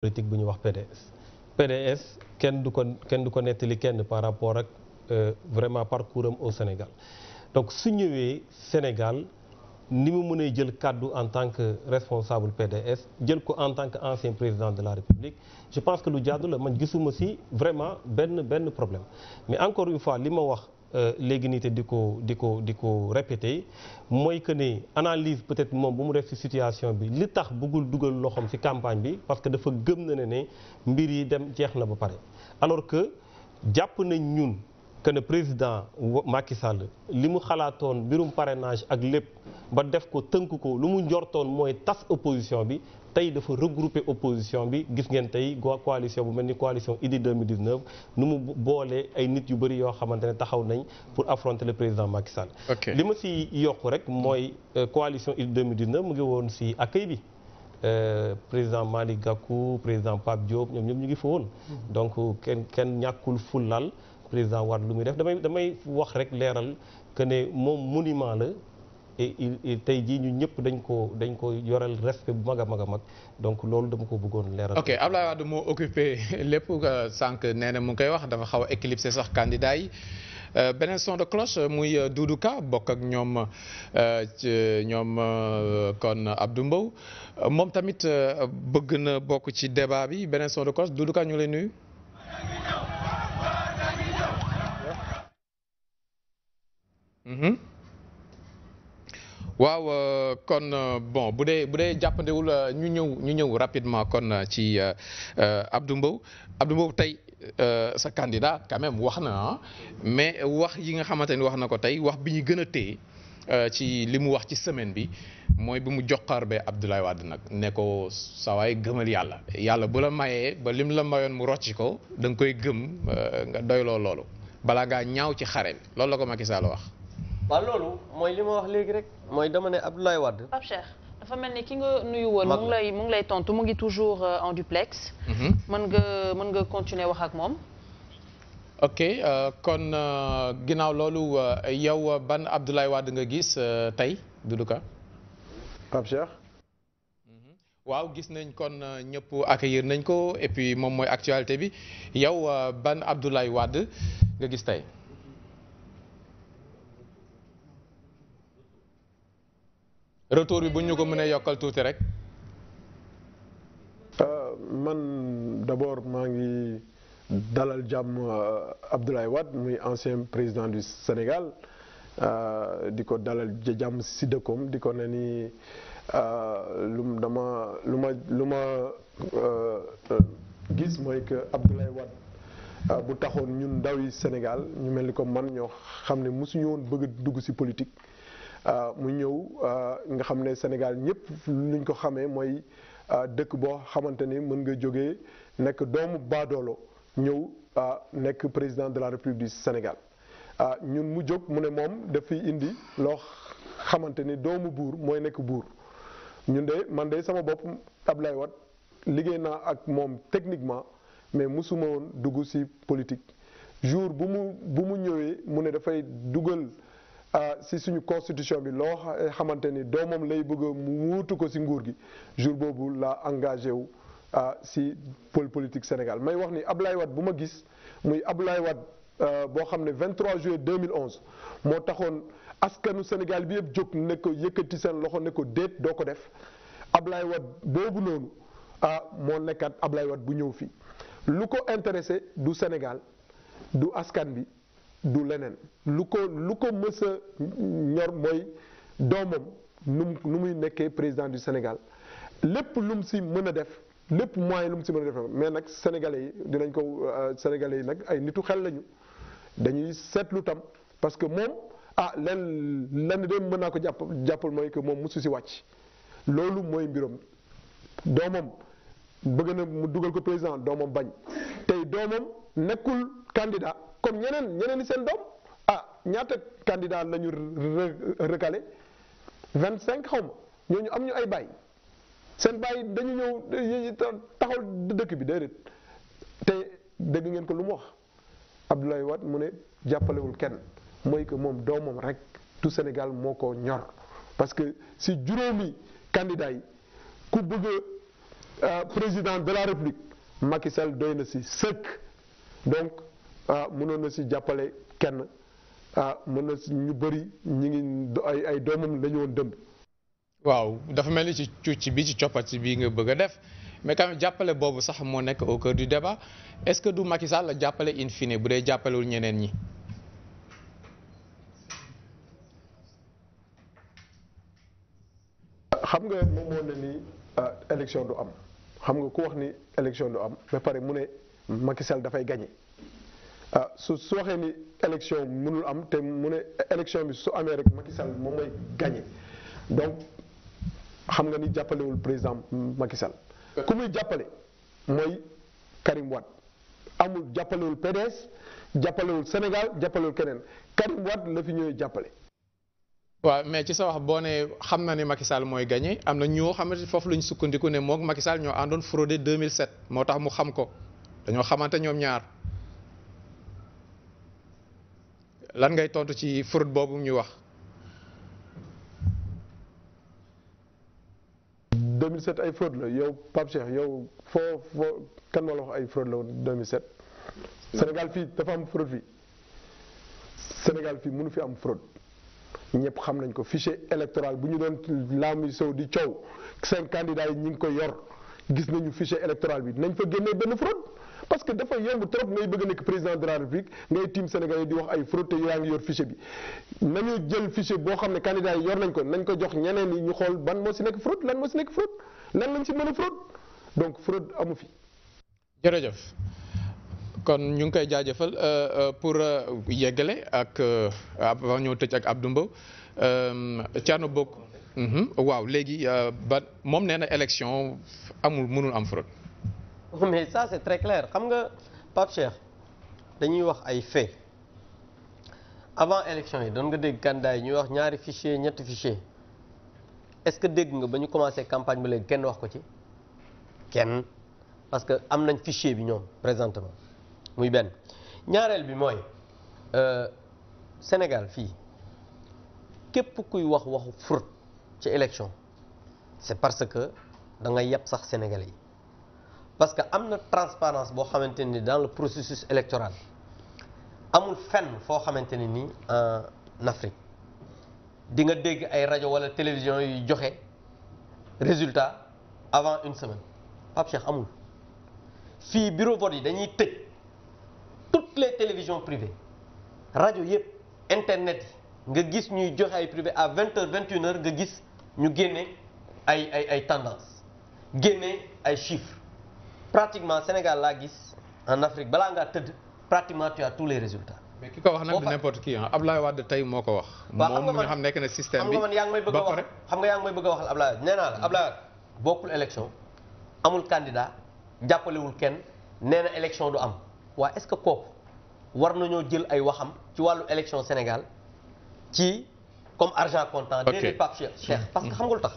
politique bu ñuy wax PDS kenn du ko nettali kenn par rapport ak vraiment parcours am au Sénégal donc su ñëwee Sénégal ni mu mënee jël kàddu en tant que responsable PDS jël ko en tant que ancien président de la République je pense que lu jaadu la man gisuma si vraiment benn problème mais encore une fois li ma wax léegi nii te di ko répété mooy que ne analyse peut-être moom bu mu def ci situation bi li tax bëggul dugal loxoom ci campagne bi parce que dafa gëm na ne mbir yi dem jeex na ba pare alors que jàpp nañ ñun que ne président Macky Sall li mu xalaatoon mbirum parrainage ak lépp ba def ko tënk ko lu mu njortoon mooy tas opposition bi tey dafa regrouper opposition bi gis ngeen tey coalition bu mel ni coalition Idy 2019 nu mu boolee ay nit yu bëri yoo xamante ne taxaw nañ pour affronter le président Macky Sall. li ma si yokk rek mooy coalition Idy 2019 mu ngi woon si accueil bi président Malick Gakou président Pape Diop ñoom ñëpp ñu ngi fa woon. donc kenn ñàkkul fulal président Wade lu muy def damay wax rek leeral que ne moom monument la. et tey jii ñu ñëpp dañ ko yoral respect bu mag a mag donc loolu dama ko bëggoon leeral. ok Abdoulaye Wade moo occupé lépp sànq nee na mu ngi koy wax dafa xaw a éclipsé sax candidat yi beneen son de cloche muy Doudou Ka bokk ak ñoom kon Abdou Mbow moom tamit bëgg na bokk ci débat bi beneen son de cloche Doudou Ka ñu lay nuyu. waaw kon bon bu dee jàppandewul ñu ñëw rapidement kon ci Abdou Mbow tey sa candidat quand même wax na mais wax yi nga xamante ni wax na ko tey wax bi ñu gën a téye ci li mu wax ci semaine bi mooy bi mu joxar be Abdoulaye Wade nag ne ko sawaay gëmal yàlla bu la mayee ba lim la mayoon mu rocci ko da nga koy gëm nga doyloo loolu balaa ngaa ñaaw ci xare bi loolu la ko Macky Sall wax. waaw loolu mooy li ma wax léegi rek mooy dama ne Abdoulaye Wade. Pape Cheikh dafa mel ni ki nga nuyu woon. mu ngi lay tontu mu ngi toujours en duplex. mën nga continuer wax ak moom. ok kon ginnaaw loolu yow ban Abdoulaye Wade nga gis tey Doudou Ka. Pape Cheikh. waaw gis nañ kon ñëpp accueillir nañ ko et puis moom mooy actualité bi yow ban Abdoulaye Wade nga gis tey. retour bi bu ñu ko mënee yokkal tuuti rek. man d'abord maa ngi dalal jàmm Abdoulaye Wade muy ancien président du Sénégal di ko dalal jàmm si dëkkoom di ko ne ni lu ma gis mooy que Abdoulaye Wade bu taxoon ñun ndaw yi Sénégal ñu mel ni comme man ñoo xam ne mosuñu woon bëgg a dugg si politique. mu ñëw nga xam ne Sénégal ñëpp luñ ko xamee mooy dëkk boo xamante ni mën nga jógee nekk doomu baadoolo ñëw nekk président de la République du Sénégal ñun mu jóg mu ne moom dafay indi loo xamante ni doomu buur mooy nekk buur ñun de man de sama bopp Abdoulaye Wade liggéey naa ak moom techniquement mais mosuma woon dugg ci politique jour bu mu ñëwee mu ne dafay dugal si suñu constitution bi loo xamante ni doomam lay bëgg mu wuutu ko si nguur gi jour boobu la engagé wu si politique Sénégal may wax ni Abdoulaye Wade bu ma gis muy Abdoulaye Wade boo xam ne 23 juillet 2011 moo taxoon askanu Sénégal bi yëpp jóg ne ko yëkkati seen loxo ne ko déet doo ko def Abdoulaye Wade boobu noonu moo nekkaat Abdoulaye Wade bu ñëw fii lu ko intéressé du Sénégal du askan bi. du leneen lu ko mës a ñor mooy doomam nu muy nekkee président du Sénégal lépp lu mu si mën a def lépp moyen lu mu si mën a def mais nag sénégalais yi dinañ ko sénégalais yi nag ay nitu xel lañu dañuy seetlu tam parce que moom lenn de mën naa ko jàppal mooy que moom mosu si wàcc loolu mooy mbiram doomam bëgg na mu dugal ko président doomam bañ tey doomam nekkul candidat comme ñeneen ni seen doom ñaata candidat la ñu recalé 25 xaw ma ñooñu am ñu ay baay seen baay dañu ñëw taxaw dëkk bi déedéet te dégg ngeen ko lu mu wax Abdoulaye Wade mu ne jàppalewul kenn mooy que moom doomam rek tout Sénégal moo ko ñor parce que si juróomi candidat yi ku bëgg président de la République Macky Sall doy na si sëkk donc mënoon na si jàppale kenn mën na si ñu bëri ñi ngi ay doomam la ñu woon dëmb. waaw dafa mel ni ci cuuc bi ci coppati bi nga bëgg a def mais quand même jàppale boobu sax moo nekk au cœur du débat est-ce que du Macky Sall la jàppale in fine bu dee jàppalewul ñeneen ñi. xam nga moom moo ne ni élection du am xam nga ku wax ni élection du am ba pare mu ne Macky Sall dafay gagné su waxee ni élection mënul am te mu ne élection bi su amee rek Macky Sall moom mooy gagné donc xam nga ni jàppalewul président Macky Sall. ku muy jàppale mooy Karim Wade amul jàppalewul PDS jàppalewul Sénégal jàppalewul keneen Karim Wade la fi ñëwee jàppale. waaw mais ci sa wax boo ne xam na ne Macky Sall mooy gagné am na ñoo xamante foofu la ñu sukkandiku ne moom Macky Sall ñoo àndoon fraudé 2007 moo tax mu xam ko dañoo xamante ñoom ñaar lan ngay tontu ci fraude boobu ñu wax. 2007 ay fraude la yow Pape Cheikh yow foo kan moo la wax ay fraude la woon 2007 Sénégal fii dafa am fraude fii Sénégal fii mënu fi am fraude. ñëpp xam nañ ko fichier électoral bu ñu doon laamu sow di coow seen candidats yi ñi ngi ko yor gis nañu fichier électoral bi nañ fa génnee benn fraude parce que dafa yomb trop ngay bëgg a nekk président de la République ngay tiim Sénégal yi di wax ay fraude te yaa ngi yor fichier bi nañu jël fichier boo xam ne candidats yi yor nañ ko nañ ko jox ñeneen yi ñu xool ban moo si nekk fraude lan moo si nekk fraude lan lañ si mën a fraude donc fraude amu fi. jërëjëf. kon ñu ngi koy jaajëfal pour yeggale ak avant ñoo tëj ak Abdou Mbow Thierno Bocoum waaw léegi ba moom nee na élection amul mënul am fraude. mais ça c'est très clair xam nga Pape Cheikh dañuy wax ay faits avant élection yi doon nga dégg candidat yi ñuy wax ñaari fichier ñetti fichier est-ce que dégg nga ba ñu commencé campagne ba léegi kenn wax ko ci kenn parce que am nañ fichier bi ñoom présentement. muy benn ñaareel bi mooy Sénégal fii képp kuy wax waxu fraude ci élection c'est parce que da nga yàpp sax Sénégalais yi parce que am na transparence boo xamante ni dans le processus électoral amul fenn foo xamante ne ni en Afrique di nga dégg ay rajo wala télévision yu joxe résultat avant une semaine Pape Cheikh amul fii bureau vote yi dañuy tëj. toutes les télévisions privées rajo yëpp internet yi nga gis ñuy joxe ay privé à 20h 21h nga gis ñu génne ay tendance génne ay chiffres pratiquement Sénégal laa gis en Afrique balaa ngaa tëdd pratiquement tu as tous les résultats. mais ki ko wax nag du n'importe qui Abdoulaye Wade tey moo ko wax. moom mi nga xam nekk na système bi xam nga man yaa ngi may bëgg a wax xam nga yaa ngi may bëgg a waxal Abdoulaye Wade nee naa la Abdoulaye Wade bokkul élection amul candidat jàppalewul kenn nee na élection du am. waa est-ce que kooku war nañoo jël ay waxam ci wàllu élection Sénégal ci comme argent comptant. déedéet Pape Cheikh parce que xam nga lu tax.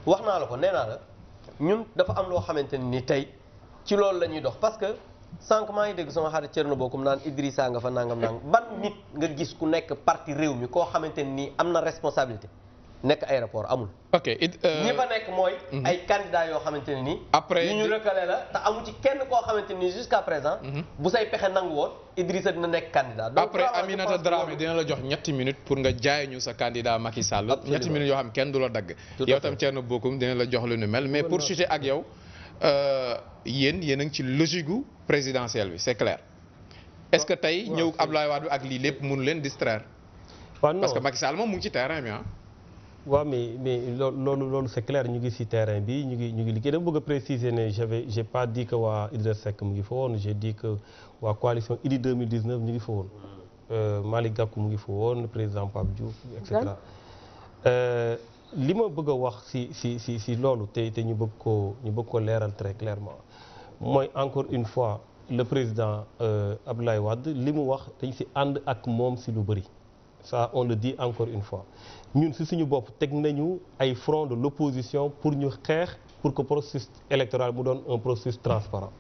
wax naa la ko nee naa la ñun dafa am loo xamante ni tey ci loolu la ñuy dox parce que sànq maa ngi dégg sama xarit Thierno Bocoum naan Idrissa nga fa nangam ban nit nga gis ku nekk parti réew mi koo xamante ni am na responsabilité nekk aéroport amul. ok ñi fa nekk mooy. ay candidats yoo xamante ne nii. après ñu recalé la te amu ci kenn koo xamante ni jusqu'à présent. bu say pexe nangu woon Idrissa dina nekk candidat. donc après Aminata Dramé dina la jox ñetti minutes pour nga jaay ñu sa candidat Macky Sall. ñetti minutes yoo xam kenn du la dagg. yow tam Thierno Bocoum dina la jox lu nu mel mais pour chuter ak yow yéen a ngi ci logique gu présidentielle bi c'est clair. est-ce que tey ñëw Abdoulaye Wade ak lii lépp mënu leen distraire. parce que Macky Sall moom mu ngi ci terrain bi waaw mais loolu c'est clair ñu ngi ci terrain bi ñu ngi liggéey dama bëgg a préciser ne j'ai pas dit que waa Idrissa Seck mu ngi fa woon j'ai dit que waa coalition Idy 2019 ñu ngi fa woon Malick Gakou mu ngi fa woon président Pape Diouf et cetera li ma bëgg a wax ci loolu te ñu bëgg ko leeral très clairement mooy encore une fois le président Abdoulaye Wade li mu wax dañ ci ànd ak moom ci lu bëri ça on le dit encore une fois ñun ci suñu bopp teg nañu ay front de l'opposition pour ñu xeex pour que processus électoral mu doon un processus transparent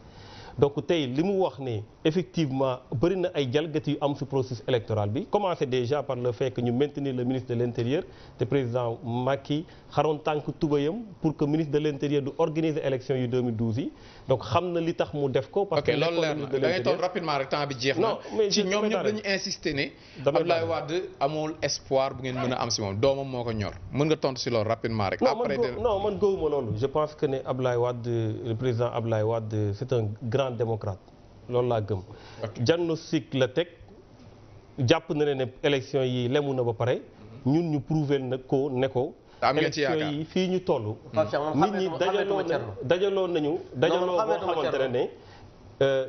donc tey li mu wax ne effectivement bëri na ay jalgati yu am ci processus électoral bi commencé déjà par le fait que ñu maintenir le ministre de l'intérieur te président Macky xaroon tànk tubayam pour que ministre de l'intérieur du organiser élection yu 2012 yi donc xam na li tax mu def ko. parce que loolu leer na da ngay toog rapidement rek temps bi jeex na. ci ñoom ñëpp dañu insister ne. Abdoulaye Wade amul espoir bu ngeen mën a am ci moom doomam moo ko ñor mën nga tontu ci loolu rapidement rek. après non man gëwuma loolu je pense que ne Abdoulaye Wade le président Abdoulaye Wade c'est un grand démocrate loolu laa gëm. diagnostic la teg jàpp na ne élection yi lemu na ba pare ñun ñu prouver na ko ne ko. am ngeen ci yaakaar élection yi fii ñu toll. nit ñi dajaloo nañu dajaloo boo xamante ne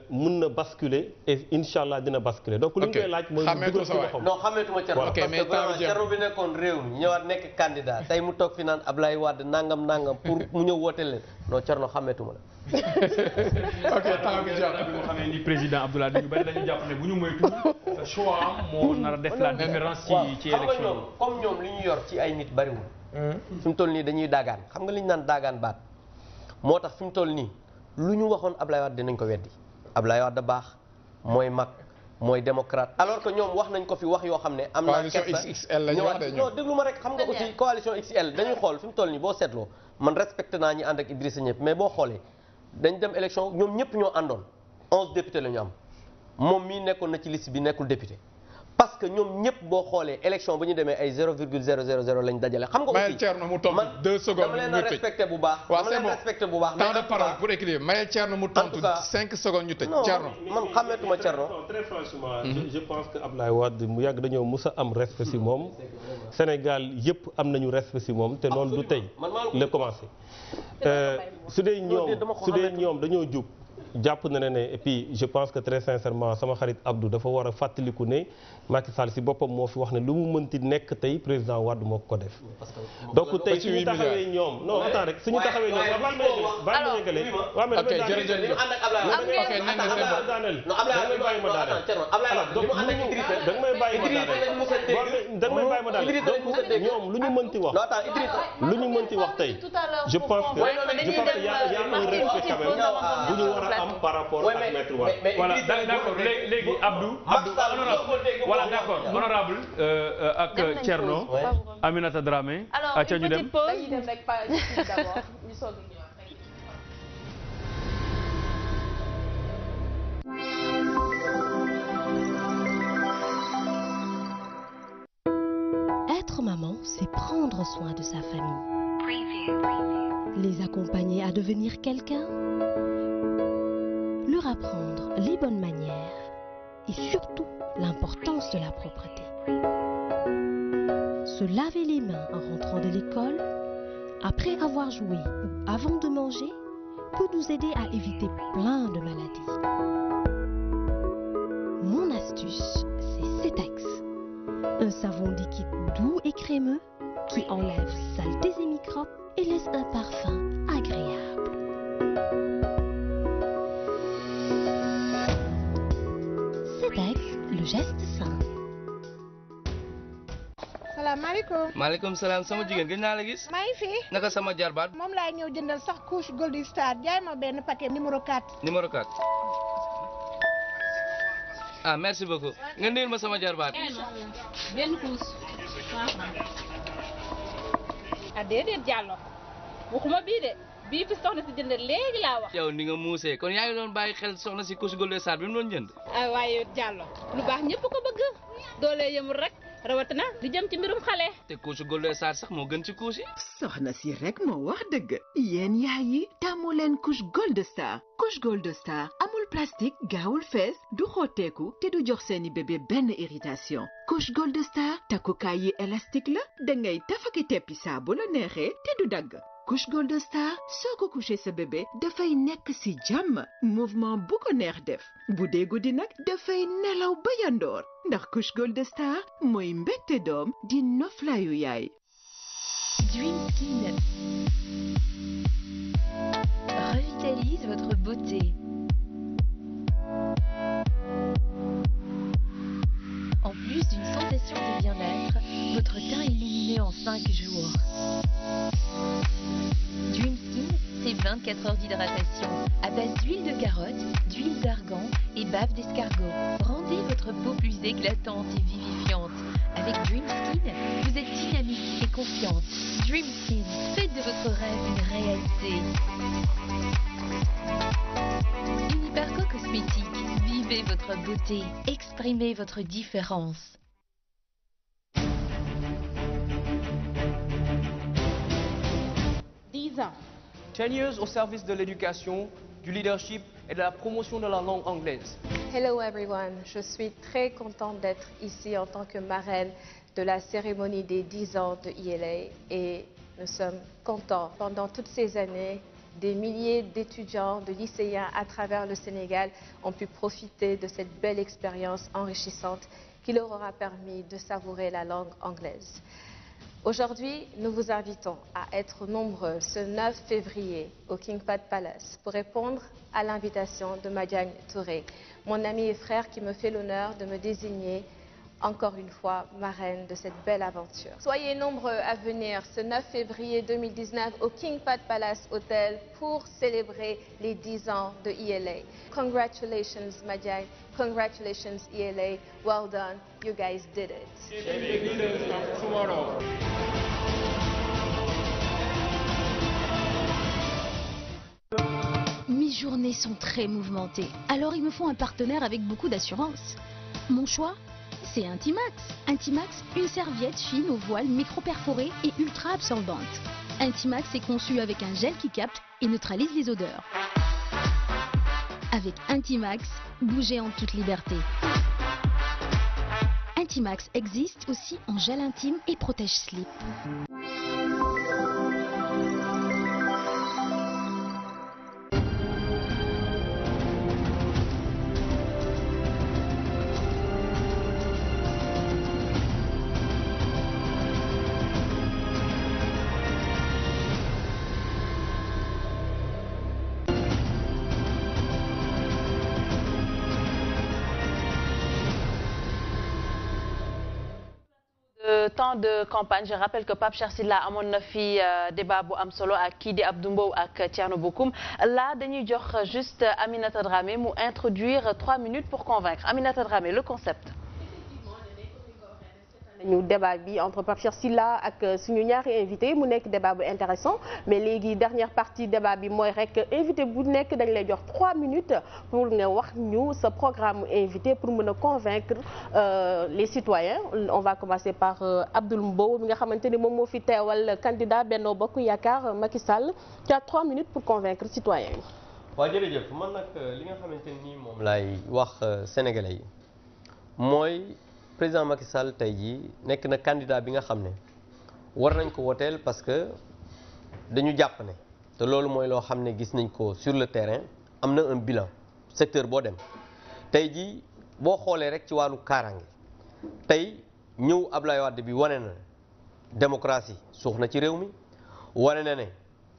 mun na basculer et incha allah dina basculer. donc li ñu koy laaj mooy mu dugal ci loxoom. non xameetuma Thierno parce que vraiment Thierno bi nekkoon réew mi ñëwaat nekk candidat tey mu toog fi naan Ablaye Wade nangam pour mu ñëw woote leen non Thierno xameetuma la. ok temps bi jeex na bi nga xamee ni président Abdoulaye ñu bari dañu jàpp ne bu ñu moytu choix am moo nar a def la différence ci élection ñoom comme ñoom li ñu yor ci ay nit bariwul. fi mu toll nii dañuy daagaan xam nga li ñu naan daagaan baat moo tax fi mu toll nii lu ñu waxoon Ablaye Wade dinañ ko weddi Ablaye Wade baax mooy mag mooy démocrate alors que ñoom wax nañ ko fi wax yoo xam ne am na coalition XXL la ñu wax de non déglu ma rek xam nga aussi coalition XXL dañuy xool fi mu toll nii boo seetloo man respecté naa ñi ànd ak Idrissa ñëpp mais boo xoolee dañ dem élection ñoom ñëpp ñoo àndoon 11 députés la ñu am moom mii nekkoon na ci liste bi nekkul député parce que ñoom ñëpp boo xoolee élection bu ñu demee ay 0,000 lañ dajale. xam nga aussi Thierno mu tontu 2 secondes dama leen a respecté bu baax. dama leen a respecté bu baax. temps de parole pour équilibrer Mayel Thierno mu tontu 5 secondes ñu tëj. Thierno man xàmmeetuma Thierno. très franchement. je pense que Abdoulaye Wade mu yàgg dañoo mus a am respect ci moom. Sénégal yëpp am nañu respect ci moom te loolu du tey la commencé. su dee ñoom dañoo jub. jàpp na ne et puis je pense que très sincèrement sama xarit Abdou dafa war a fàttaliku ne Macky Sall si boppam moo fi wax ne lu mu mënti nekk tey président Wade moo ko def. donc tey suñu taxawee ñoom non attends rek suñu taxawee ñoom waaw baal ma yëgale ok jërëjëf ok nee na c'est bon daaneel da ngay bàyyi ma daaneel donc da nga may bàyyi ma daaneel ñoom lu ñu mënti wax lu ñu mënti wax tey je pense que y a un respect quand même bu ñu war a am par rapport ak maître Wade. voilà d'accord léegi Abdou honorable voilà d'accord honorable ak Thierno Aminata Dramé. alors une petite pause. Être maman, c'est prendre soin de sa famille. Les accompagner à devenir quelqu'un. Leur apprendre les bonnes manières et surtout l'importance de la propreté. Se laver les mains en rentrant de l'école, après avoir joué ou avant de manger, peut nous aider à éviter plein de maladies. Mon astuce, c'est Cetex, un savon liquide doux et crémeux qui enlève saletés et microbes et laisse un parfum agréable. Cetex, le geste sain. salaamaaleykum. maaleykum salaam sama jigéen gën naa la gis. maa ngi fi. naka sama jarbaat. moom laay ñëw jëndal sax couche Golden Star jaay ma benn paquet numéro 4. numéro 4. ah merci beaucoup. nga ndeel ma sama jarbaat. benn couche. ah déedéet Diallo waxuma bii de bii fi soxna si jënd léegi laa wax. yow ni nga muusee kon yaa ngi doon bàyyi xel soxna si couche Golden Star bi mu doon jënd. ah waaye Diallo lu baax ñëpp ko bëgg doole yëmul rek. rawatina di jëm ci mbirum xale. te couche Golden Star sax moo gën ci couche yi. soxna si rek moo wax dëgg yéen yaay yi tàmmu leen couche Golden Star. couche Golden Star amul plastique gaawul fees du xotteeku te du jox seeni bébé benn irritation. couche Golden Star takkukaay yi élastique la dangay tafaki teppi saa bu la neexee te du dagg. couche Golden Star soo ko couché sa bébé dafay nekk ci jàmm mouvement bu ko neex def bu dee guddi nag dafay nelaw ba yandoor ndax couche Golden Star mooy mbégte doom di noflaayu yaay. Dream Skin revitalise votre beauté. En plus d'une sensation de bien-être, votre teint est illuminé en 5 jours. Dream Skin, c'est 24 heures d'hydratation, à base d'huile de carotte, d'huile d'argan et bave d'escargot. Rendez votre peau plus éclatante et vivifiante. Avec Dream Skin, vous êtes dynamique et confiante. Dream Skin, faites de votre rêve une réalité. Uniparco Cosmétique, vivez votre beauté, exprimez votre différence. 10 ans. 10 years au service de l'éducation, du leadership et de la promotion de la langue anglaise. Hello everyone, je suis très contente d'être ici en tant que marraine de la cérémonie des 10 ans de ILA et nous sommes contents. Pendant toutes ces années, des milliers d'étudiants, de lycéens à travers le Sénégal ont pu profiter de cette belle expérience enrichissante qui leur aura permis de savourer la langue anglaise. Aujourd'hui, nous vous invitons à être nombreux ce 9 février au King Fahd Palace pour répondre à l'invitation de Madiagne Touré, mon ami et frère qui me fait l'honneur de me désigner encore une fois marraine de cette belle aventure. Soyez nombreux à venir ce 9 février 2019 au King Fahd Palace Hotel pour célébrer les 10 ans de ELA. Congratulations Madiagne, congratulations ELA, well done, you guys did it. Mes journées sont très mouvementées, alors il me faut un partenaire avec beaucoup d'assurance. Mon choix, c'est Intimax. Intimax, une serviette fine au voile micro-perforée et ultra absorbante. Intimax est conçu avec un gel qui capte et neutralise les odeurs. Avec Intimax, bougez en toute liberté. Intimax existe aussi en gel intime et protège-slip. Temps de campagne, je rappelle que Pape Cheikh Sylla amoon na fi débat bu am solo ak kii di Abdou Mbow ak Thierno Bocoum. Là dañuy jox juste Aminata Dramé mu introduire 3 minutes pour convaincre. Aminata Dramé, le concept. ñu débat bi entre Pape Cheikh Sylla ak suñu ñaari invité mu nekk débat bu intéressant mais léegi dernière partie débat bi mooy rek invité bu nekk dañ lay jox 3 minutes pour nga wax ñu sa programme invité pour mën a convaincre les citoyens. On va commencer par Abdoul Mbow mi nga xamante ni moom moo fi teewal candidat Benno Bokk Yaakaar Macky Sall. Tu as 3 minutes pour convaincre citoyens yi. waaw jërëjëf man nag li nga xamante ni moom laay wax sénégalais yi mooy. Président Macky Sall tey jii nekk na candidat bi nga xam ne war nañ ko woteel parce que dañu jàpp ne te loolu mooy loo xam ne gis nañ ko sur le terrain am na un bilan secteur boo dem tey jii boo xoolee rek ci wàllu kaaraange tey ñëw Ablaye Wade bi wane na démocratie suux na ci réew mi wane na ne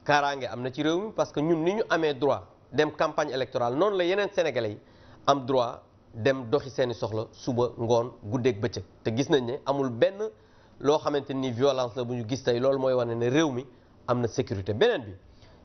kaaraange am na ci réew mi parce que ñun ni ñu amee droit dem campagne électorale noonu la yeneen sénégalais yi am droit dem doxi seeni soxla suba ngoon guddeeg bëccëg te gis nañ ne amul benn loo xamante ni violence la bu ñu gis tey loolu mooy wane ne réew mi am na sécurité. Beneen bi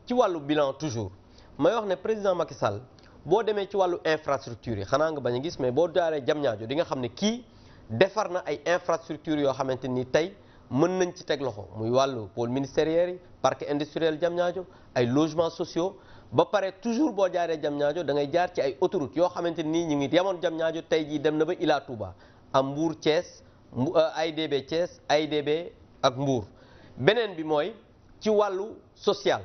ci wàllu bilan toujours may wax ne président Macky Sall boo demee ci wàllu infrastructure yi xanaa nga bañ a gis mais boo daaree Diamniadio di nga xam ne kii defar na ay infrastructure yoo xamante ni tey mën nañ ci teg loxo muy wàllu pôle ministériel yi parc industriel Diamniadio ay logements sociaux. ba pare toujours boo jaaree Diamniadio da ngay jaar ci ay autoroute yoo xamante nii ñu ngi yemoon Diamniadio tey jii dem na ba Ila Touba am Mbour Thiès AIBD Thiès AIBD ak Mbour. beneen bi mooy ci wàllu social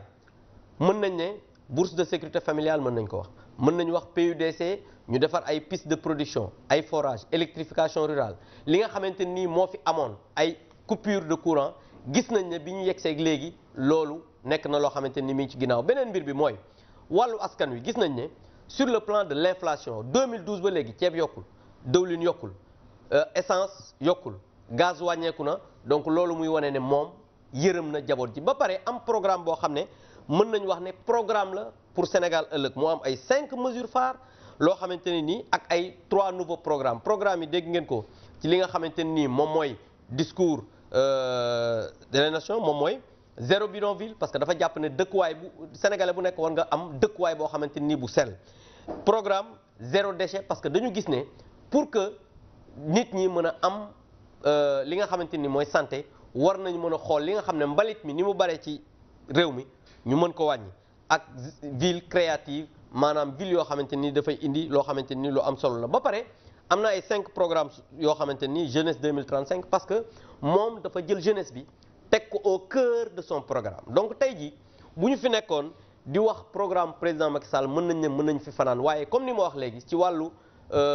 mën nañ ne bourse de sécurité familiale mën nañ ko wax mën nañu wax PUDC ñu defar ay piste de production ay forage électrification rurale li nga xamante nii moo fi amoon ay coupure de courant gis nañ ne bi ñu yegseeg léegi loolu nekk na loo xamante ni mi ngi ci ginnaaw. beneen mbir bi mooy wàllu askan wi gis nañ ne sur le plan de l'inflation 2012 ba léegi ceeb yokkul dëwlin yokkul essence yokkul gaz wàññeeku na donc loolu muy wane ne moom yërëm na jaboot ji ba pare am programme boo xam ne mën nañu wax ne programme la pour Sénégal ëllëg moo am ay 5 mesures phares loo xamante ne nii ak ay 3 nouveaux programmes yi dégg ngeen ko ci li nga xamante ne nii moom mooy discours de la nation moom mooy zéro bidonville parce que dafa jàpp ne dëkkuwaay bu sénégalais bu nekk war nga am dëkkuwaay boo xamante ni bu sell. programme zéro déchet parce que dañu gis ne pour que nit ñi mën a am li nga xamante ni mooy santé war nañu mën a xool li nga xam ne mbalit mi ni mu baree ci réew mi ñu mën ko wàññi ak ville créative maanaam ville yoo xamante ni dafay indi loo xamante ni lu am solo la. ba pare am na ay 5 programmes yoo xamante ni jeunesse 2035 parce que moom dafa jël jeunesse bi teg ko au cœur de son programme. donc tey jii bu ñu fi nekkoon di wax programme président Macky Sall mën nañ ne mën nañ fi fanaan waaye comme ni ma wax léegi ci wàllu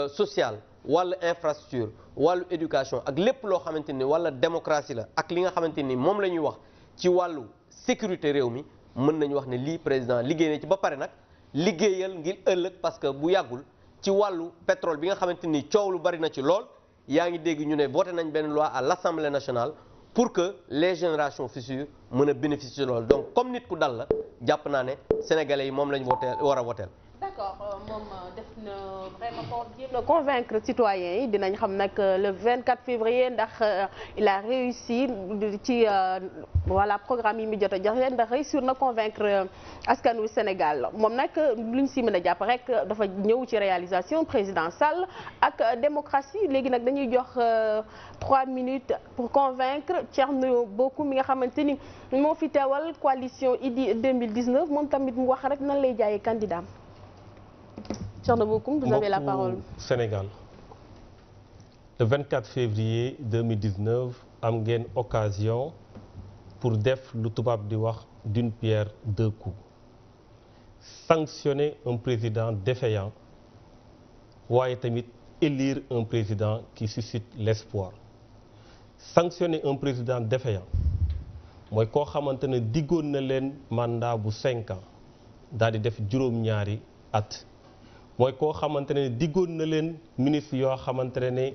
social wàllu infrastructure wàllu éducation ak lépp loo xamante ni wala démocratie la ak li nga xamante ni moom la ñuy wax ci wàllu sécurité réew mi mën nañu wax ne lii président liggéey na ci ba pare nag liggéeyal ngir ëllëg parce que bu yàggul ci wàllu pétrole bi nga xamante ni coow lu bari na ci lool yaa ngi dégg ñu ne voté nañ benn loi à l'Assemblée nationale pour que les générations futures mën a bénéficier lool donc comme nit ku dal la jàpp naa ne sénégalais yi moom lañ war a woteel. d'accord moom def na vraiment jéem na convaincre citoyens yi dinañ xam nag le 24 février ndax il a réussi ci voilà programme yi mu jot a jox leen ndax réussir na convaincre askanu Sénégal moom nag luñ si mën a jàpp rek dafa ñëw ci réalisation président Sall ak démocratie léegi nag dañuy jox 3 minutes pour convaincre Thierno Bocoum mi nga xamante ni moo fi teewal coalition Idy 2019 moom tamit mu wax rek nan lay jaayee candidat. Thierno Bocoum, vous avez la parole. Sénégal le 24 février 2019 am ngeen occasion pour def lu tubaab di wax d'une pierre deux coups sanctionner un président défaillant waaye tamit élire un président qui suscite l'espoir. Sanctionner un président défaillant mooy koo xamante ne diggoon na leen mandat bu 5 ans daal di def juróom-ñaari at. mooy koo xamante ne diggoon na leen ministre yoo xamante ne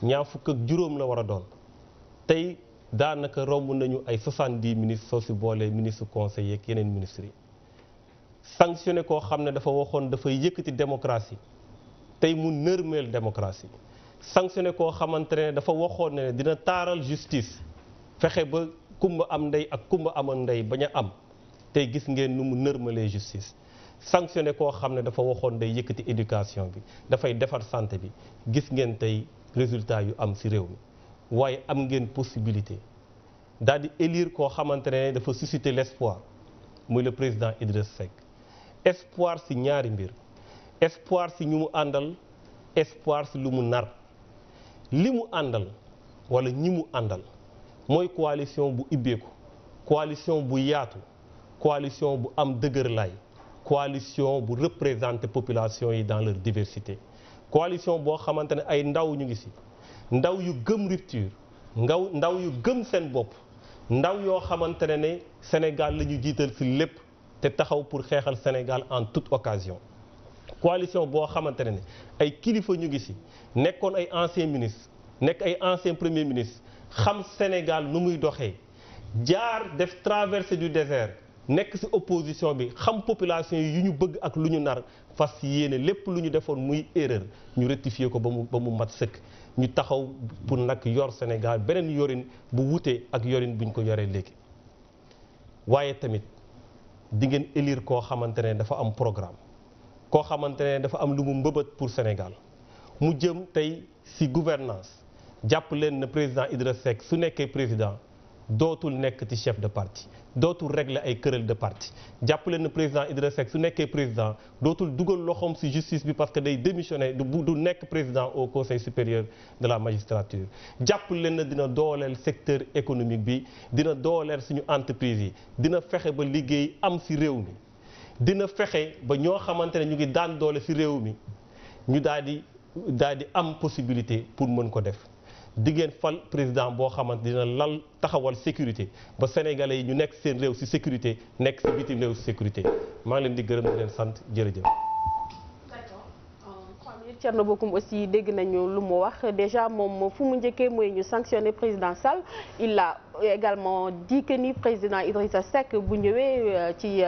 ñaar fukk ak juróom la war a doon tey daanaka romb nañu ay 70 ministres soo si boolee ministre conseiller ak yeneen ministres yi. sanctionné koo xam ne dafa waxoon dafay yëkkati démocratie tey mu nërmeel démocratie. sanctionné koo xamante ne dafa waxoon ne dina taaral justice fexe ba kumba am ndey ak kumba amal ndey bañ a am tey gis ngeen nu mu nërmalee justice. sanctionné koo xam ne dafa waxoon day yëkkati éducation bi dafay defar santé bi gis ngeen tey résultat yu am ci réew mi waaye am ngeen possibilité daal di élire koo xamante ne dafa susciter l'espoir muy le président Idriss Seck. espoir ci ñaari mbir espoir ci ñu mu àndal espoir ci lu mu nar li mu àndal walla ñi mu àndal mooy coalition bu ibbeeku coalition bu yaatu coalition bu am dëgër laay coalition bu représenter population yi dans leur diversité coalition boo xamante ne ay ndaw ñu ngi ci ndaw yu gëm rupture ndaw yu gëm seen bopp ndaw yoo xamante ne Sénégal la ñu jiital ci lépp te taxaw pour xeexal Sénégal en toute occasion coalition boo xamante ne ay kilifa ñu ngi ci nekkoon ay anciens ministres nekk ay anciens premiers ministres xam Sénégal nu muy doxee jaar def traversée du désert nekk ci opposition bi xam population yi yu ñu bëgg ak lu ñu nar fas yéene lépp lu ñu defoon muy erreur ñu rectifier ko ba mu mat sëkk ñu taxaw pour nag yor Sénégal beneen yorin bu wutee ak yorin buñ ko yoree léegi. waaye tamit di ngeen élire koo xamante ne dafa am programme koo xamante ne dafa am lu mu mbëbët pour Sénégal mu jëm tey ci gouvernance jàpp leen na président Idriss Seck su nekkee président dootul nekk ci chef de parti dootul régler ay querelle de parti jàpp leen na président Idriss Seck su nekkee président dootul dugal loxoom ci justice bi parce que day démissionner du nekk président au conseil supérieur de la magistrature jàpp leen na dina dooleel secteur économique bi dina dooleel suñu entreprise yi dina fexe ba liggéey am ci réew mi dina fexe ba ñoo xamante ne ñu ngi daan doole ci réew mi ñu daal di am possibilité pour mën ko def di ngeen fal président boo xamante dina lal taxawal sécurité ba sénégalais yi ñu nekk seen réew ci sécurité nekk ci bitim réew ci sécurité maa ngi leen di gërëm di leen sant jërëjëf. Thierno Bocoum aussi dégg nañu lu mu wax déjà moom fu mu njëkkee mooy ñu sanctionner président Sall il l'a également dit que ni président Idrissa Seck bu ñëwee ci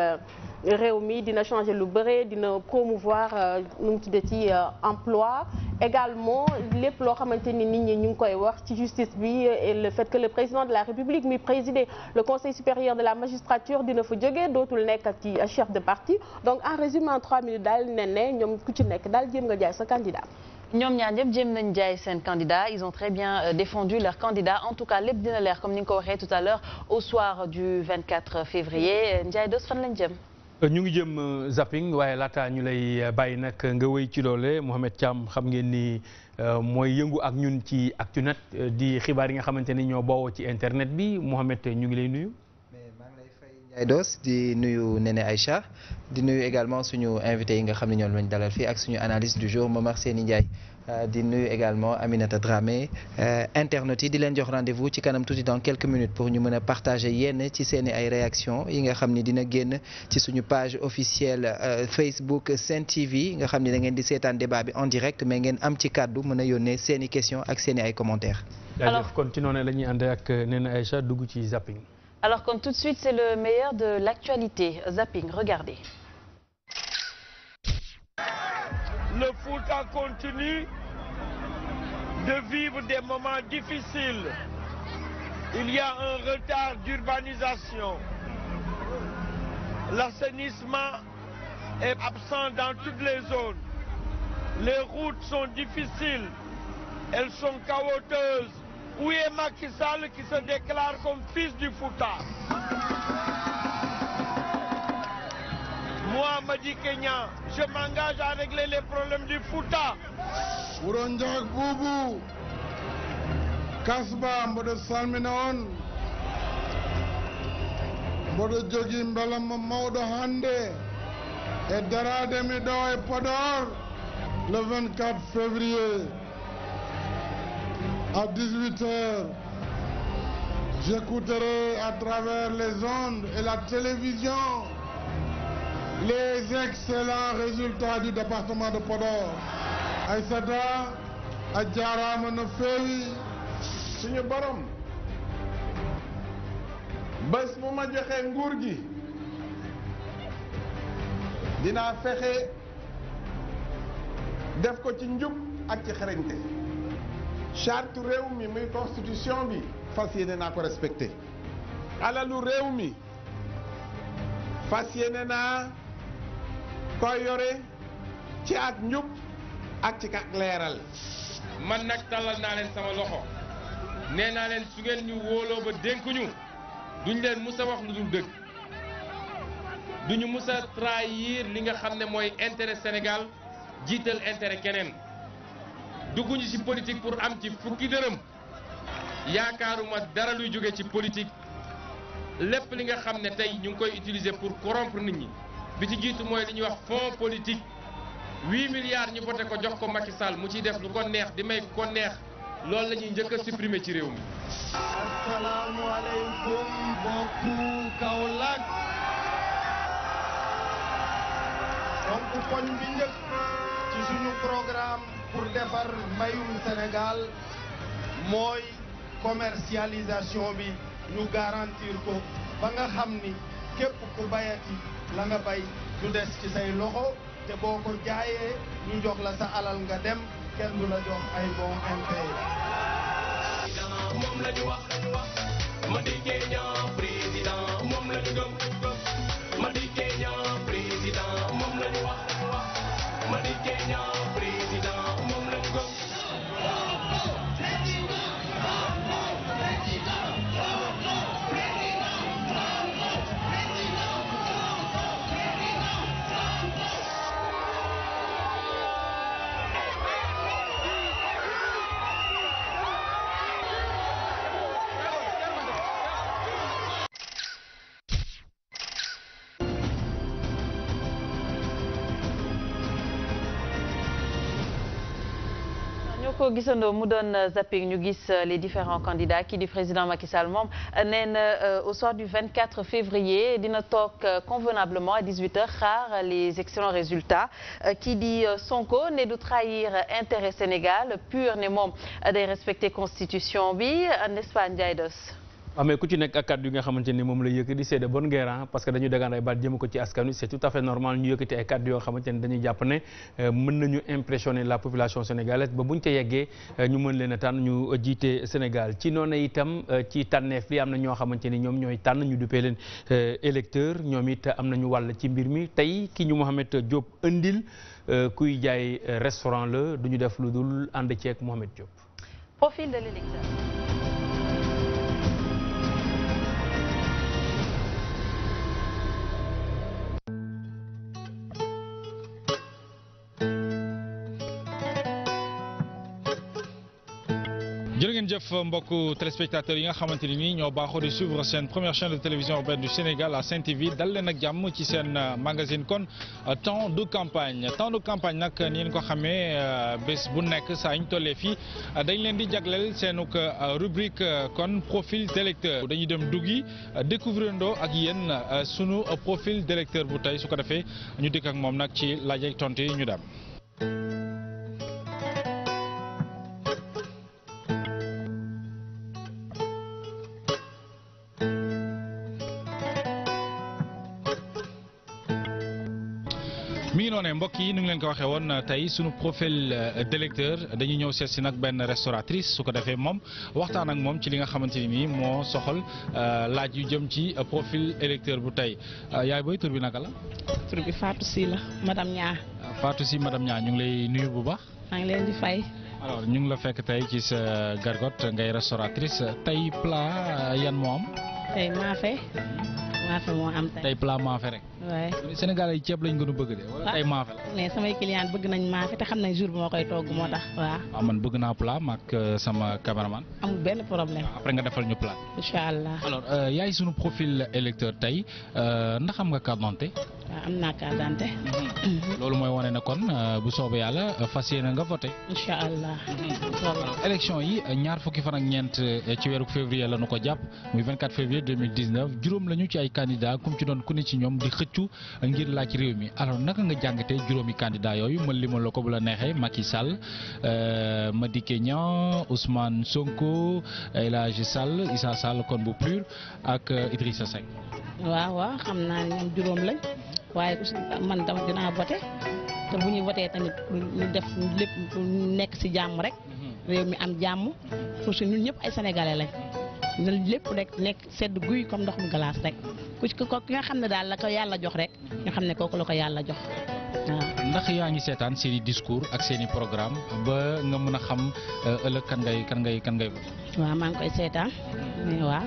réew mi dina changer lu bëre, dina promouvoir nu mu tuddee ci emploi également lépp loo xamante ni nit ñi ñu ngi koy wax ci justice bi et le fait que le président de la République mi présider le conseil supérieur de la magistrature dina fa jógee dootul nekk ci chef de parti. Donc en résumé en 3 minutes daal ne ñoom ku ci nekk daal jéem nga jaay sa candidat. ñoom ñaar ñëpp jéem nañ jaay seen candidat, ils ont très bien défendu leur candidat. En tout cas lépp dina leer comme ni nga ko waxee tout à l'heure au soir du 24 février. Ndiaye Dos fan lañ jëm. ñu ngi jëm zapping waaye laata ñu lay bàyyi nag nga wéy ci loole Mohamed Thiam xam ngeen ni mooy yëngu ak ñun ci Actunet di xibaar yi nga xamante ni ñoo bawoo ci internet bi Mohamed ñu ngi lay nuyu. Ndiaye Dos di nuyu Néné Aïcha di nuyu également suñu invité yi nga xam ne ñoom lañ dalal fii ak suñu analyse du jour Momar Seni Ndiaye di nuyu également Aminata Dramé internautes yi di leen jox rendez-vous ci kanam tuuti dans quelques minutes pour ñu mën a partager yenn ci seeni ay réactions yi nga xam ni dina génn ci suñu page officielle Facebook Sen TV nga xam ni da ngeen di seetaan débat bi en direct mais ngeen am ci kàddu mën a yónnee seeni questions ak seeni ay commentaires. alors kon ci noonu la ñuy ànd ak Néné Aïcha dugg ci zapping. Alors comme tout de suite c'est le meilleur de l'actualité zapping regardez. Le Fouta continue de vivre des moments difficiles. Il y a un retard d'urbanisation. L'assainissement est absent dans toutes les zones. Les routes sont difficiles. Elles sont caouteuses. Où est Macky Sall qui se déclare comme fils du Fouta? Moi, Madi Kenya, je m'engage à régler les problèmes du Fouta. Wuronjak Boubou, Kasba, Mbodo Salminon, Mbodo Jogi Mbalam Maudo Hande, et Darade Mido et Podor, le 24 février. À 18h, j'écouterai à travers les ondes et la télévision les excellents résultats du département de Podor. Aïssata, Adjarama no fewi, suñu borom. Bés bu ma joxe nguur gi dinaa fexe def ko ci njub ak ci xarañte. charte réew mi muy constitution bi fas yéene naa ko respecté alalu réew mi fas yéene naa ko yore ci ak njub ak ci ak leeral. man nag tàllal naa leen sama loxo nee naa leen su ngeen ñu wóoloo ba dénkuñu duñ leen mus a wax lu dul dëgg duñu mus a trahir li nga xam ne mooy intérêt Sénégal jiital intérêt keneen. dugguñu ci politique pour am ci fukki dërëm yaakaaruma dara luy jóge ci politique lépp li nga xam ne tey ñu ngi koy utiliser pour corrompre nit ñi bi ci jiitu mooy li ñuy wax fonds politique 8 milliards ñu voté ko jox ko Macky Sall mu ciy def lu ko neex di may ko neex loolu la ñuy njëkk a supprimer ci réew mi. asalaamaaleykum mbokku Kaolack. donc poñ bi njëkk ci suñu programme. pour defar mbayum Sénégal mooy commercialisation bi ñu garantir ko ba nga xam ni képp ku bayati la nga bay du des ci say loxo te boo ko jaayee ñu jox la sa alal nga dem kenn du la jox ay bon impayé. moom la ñu wax Madické Niang président moom la ñu gëm Madické Niang président moom la ñu wax Madické Niang président. ko gisandoo mu doon zapping ñu gis les différents candidats kii di président Macky Sall moom nee na au soir du 24 février dina toog convenablement à 18h xaar les excellents résultats kii di Sonko ne du trahir intérêt Sénégal pur ne moom day respecter constitution bi n'est-ce pas Ndiaye Dos. mais ku ci nekk ak kàddu yi nga xamante ni moom la yëkkati c'est de bonne guerre parce que dañu dagaan ay baat jëm ko ci askan wi c'est tout à fait normal ñu yëkkati ay kàddu yoo xamante ni dañuy jàpp ne mën nañu impressionner la population sénégalaise ba buñ ca yeggee ñu mën leen a tànn ñu jiite Sénégal ci noonu itam ci tànneef li am na ñoo xamante ni ñoom ñooy tànn ñu duppee leen électeur ñoom it am nañu wàll ci mbir mi tey ki ñu Mouhamed Diop indil kuy jaay restaurant la du ñu def lu dul ànd ceeg Mouhamed Diop. Profil de l'électeur. jërë ngeen jëf mbokku téléspectateurs yi nga xamante ni nii ñoo baaxoo di suivre seen première chaîne de télévision urbaine du Sénégal à Sen TV dal leen ak jàmm ci seen magazine kon temps de campagne nag ni ngeen ko xamee bés bu nekk saa ñu tollee fii dañ leen di jagleel seenuk rubrique kon profil d'électeur dañuy dem duggi découvrir ndoo ak yéen sunu profil d'électeur bu tey su ko defee ñu dikk ak moom nag ci laaj ak tontu yi ñu dem. mi ngi noonee mbokk yi nu ngi leen ko waxee woon tey sunu profil d'électeur dañuy ñëw seet si nag benn restauratrice su ko defee moom waxtaan ak moom ci li nga xamante ni nii moo soxal laaj yu jëm ci profil électeur bu tey yaay booy tur bi naka la. tur bi Fatou Sy la madame Nia. Fatou Sy madame Nia ñu ngi lay nuyu bu baax. maa ngi leen di fay. alors ñu ngi la fekk tey ci sa gargote ngay restauratrice tey plat yan moo am. tey maafe moo am tey. tey plat maafe rek. waaye Sénégal ay ceeb lañ gën a bëgg de wala tey maafe la. mais samay client bëgg nañ maafe te xam nañ jour bi moo koy togg moo tax waaw. waaw man bëgg naa plat maak sama cameraman. amul benn problème. après nga defal ñu plat. incha allah. alors yaay sunu profil électeur tey ndax am nga carte d'identité. waaw am naa carte d'identité. loolu mooy wane ne kon bu soobee yàlla fas yéene nga voté. incha allah. élection yi ñaar fukki fan ak ñeent ci weeru février la ñu ko jàpp muy 24 février 2019 juróom lañu ci ay candidats kum ci doon ku ne ci ñoom di xëccu ngir laaj réew mi alors naka nga jàngatee juróomi candidat yooyu ma limal la ko bu la neexee Macky Sall Madické Niang Ousmane Sonko El Hadji Sall Issa Sall kon bu PUR ak Idrissa Seck. waaw xam naa ne ñoom juróom lañ waaye man tamit dinaa voté te bu ñuy voté tamit ñu def lépp nekk ci jàmm rek réew mi am jàmm parce que ñun ñëpp ay sénégalais lañ ñun lépp rek nekk sedd guy comme ndox mu glace rek ku ki nga xam ne daal la ko yàlla jox rek ñu xam ne kooku la ko yàlla jox waaw. ndax yaa ngi seetaan seen i discours ak seen i programme ba nga mën a xam ëllëg kan ngay voté. waaw maa ngi koy seetaan waaw.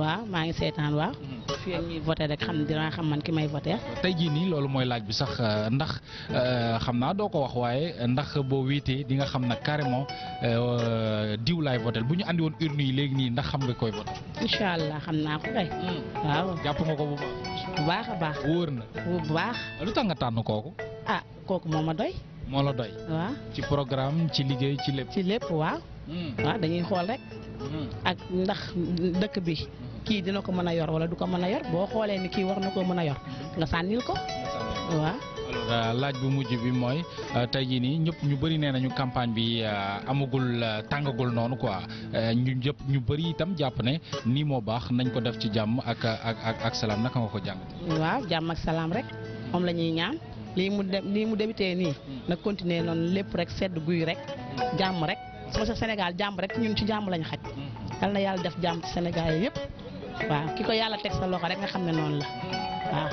waaw maa ngi seetaan waaw. fii ak ñuy voté rek xam ne dinaa xam man ki may voté. tey jii nii loolu mooy laaj bi sax ndax xam naa doo ko wax waaye ndax boo wiitee di nga xam nag carrément diw laay voté bu ñu andi woon urne yi léegi nii ndax xam nga koy voté. incha allah xam naa ko kay. waaw jàpp nga ko bu baax a baax. wóor na bu baax. lu tax nga tànn kooku. ah kooku moo ma doy. moo la doy. waaw ci programme ci liggéey ci lépp. ci lépp waaw. waaw dañuy xool rek. ak ndax dëkk bi. kii dina ko mën a yor wala du ko mën a yor boo xoolee ni kii war na ko mën a yor nga sànnil ko waaw. alors laaj bu mujj bi mooy tey jii nii ñëpp ñu bëri nee nañu campagne bi amagul tàngagul noonu quoi ñu bëri itam jàpp ne nii moo baax nañ ko def ci jàmm ak salaam naka nga ko jàng. waaw jàmm ak salaam rek moom la ñuy ñaan lii mu débuté nii na continuer noonu lépp rek sedd guy rek jàmm rek sama sa Sénégal jàmm rek ñun ci jàmm lañu xaj yal na yàlla def jàmm ci Sénégal yëpp. waaw ki ko yàlla teg sa loxo rek nga xam ne noonu la waaw.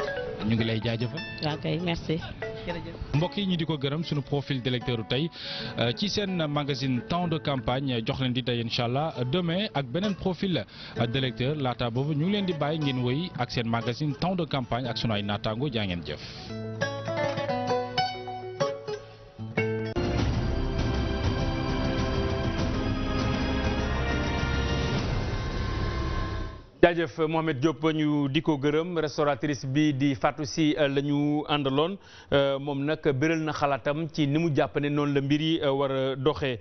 ñu ngi lay jaajëfal. waaw kay merci. jërëjëf. mbokk yi ñu di ko gërëm sunu profil d'électeur tey ci seen magazine temps de campagne jox leen di tey incha allah demain ak beneen profil d'électeur laata boobu ñu ngi leen di bàyyi ngeen wéy ak seen magazine temps de campagne ak sunu ay naataango jaa ngeen jëf. jaajëf Mouhamed Diop ñu di ko gërëm restauratrice bi di Fatou Sy la ñu àndaloon moom nag bëral na xalaatam ci ni mu jàpp ne noonu la mbir yi war a doxee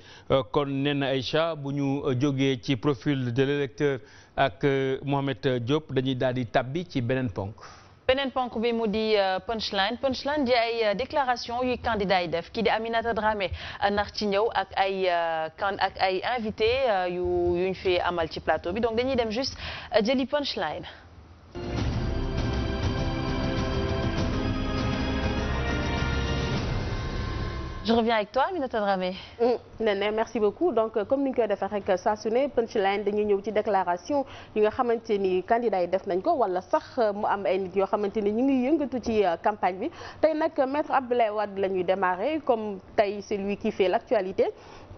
kon nee na Aïcha bu ñu jógee ci profil de l'électeur ak Mouhamed Diop dañuy daal di tabbi ci beneen ponk. beneen ponk bi mu di punchline di ay déclaration yuy candidat yi def kii di Aminata Dramé ndax ci ñëw ak ay invité yuñ fi amal ci plateau bi donc dañuy dem juste jëli punchline. Je reviens avec toi Aminata Dramé. Néné merci beaucoup donc comme ni ñu koy defee rek saa su ne punchline dañuy ñëw ci déclaration yi nga xamante ni candidat yi def nañ ko wala sax mu am ay nit yoo xamante ni ñu ngi yëngatu ci campagne bi tey nag maître Abdoulaye Wade la ñuy démarrer comme tey c'est lui qui fait l'actualité.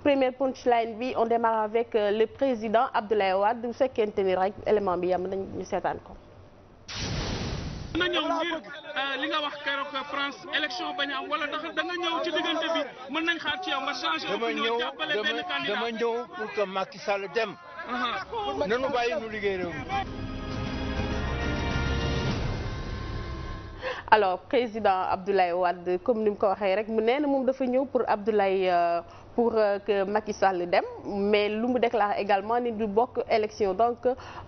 Première punchline bi on démarre avec le président Abdoulaye Wade bu fekkente ni rek élément bi yam nañ ñu seetaan ko. na ñëw ngir li nga wax keroog France élection bañ a am wala da nga ñëw ci diggante bi mën nañ xaar ci yow nga changer opinion jàppale benn candidat dama ñëw pour que Macky Sall dem. nanu bàyyi nu liggéey réew mi. alors président Abdoulaye Wade comme ni mu ko waxee rek mu nee na moom dafa ñëw pour pour que Macky Sall dem mais lu mu déclaré également ni du bokk élection donc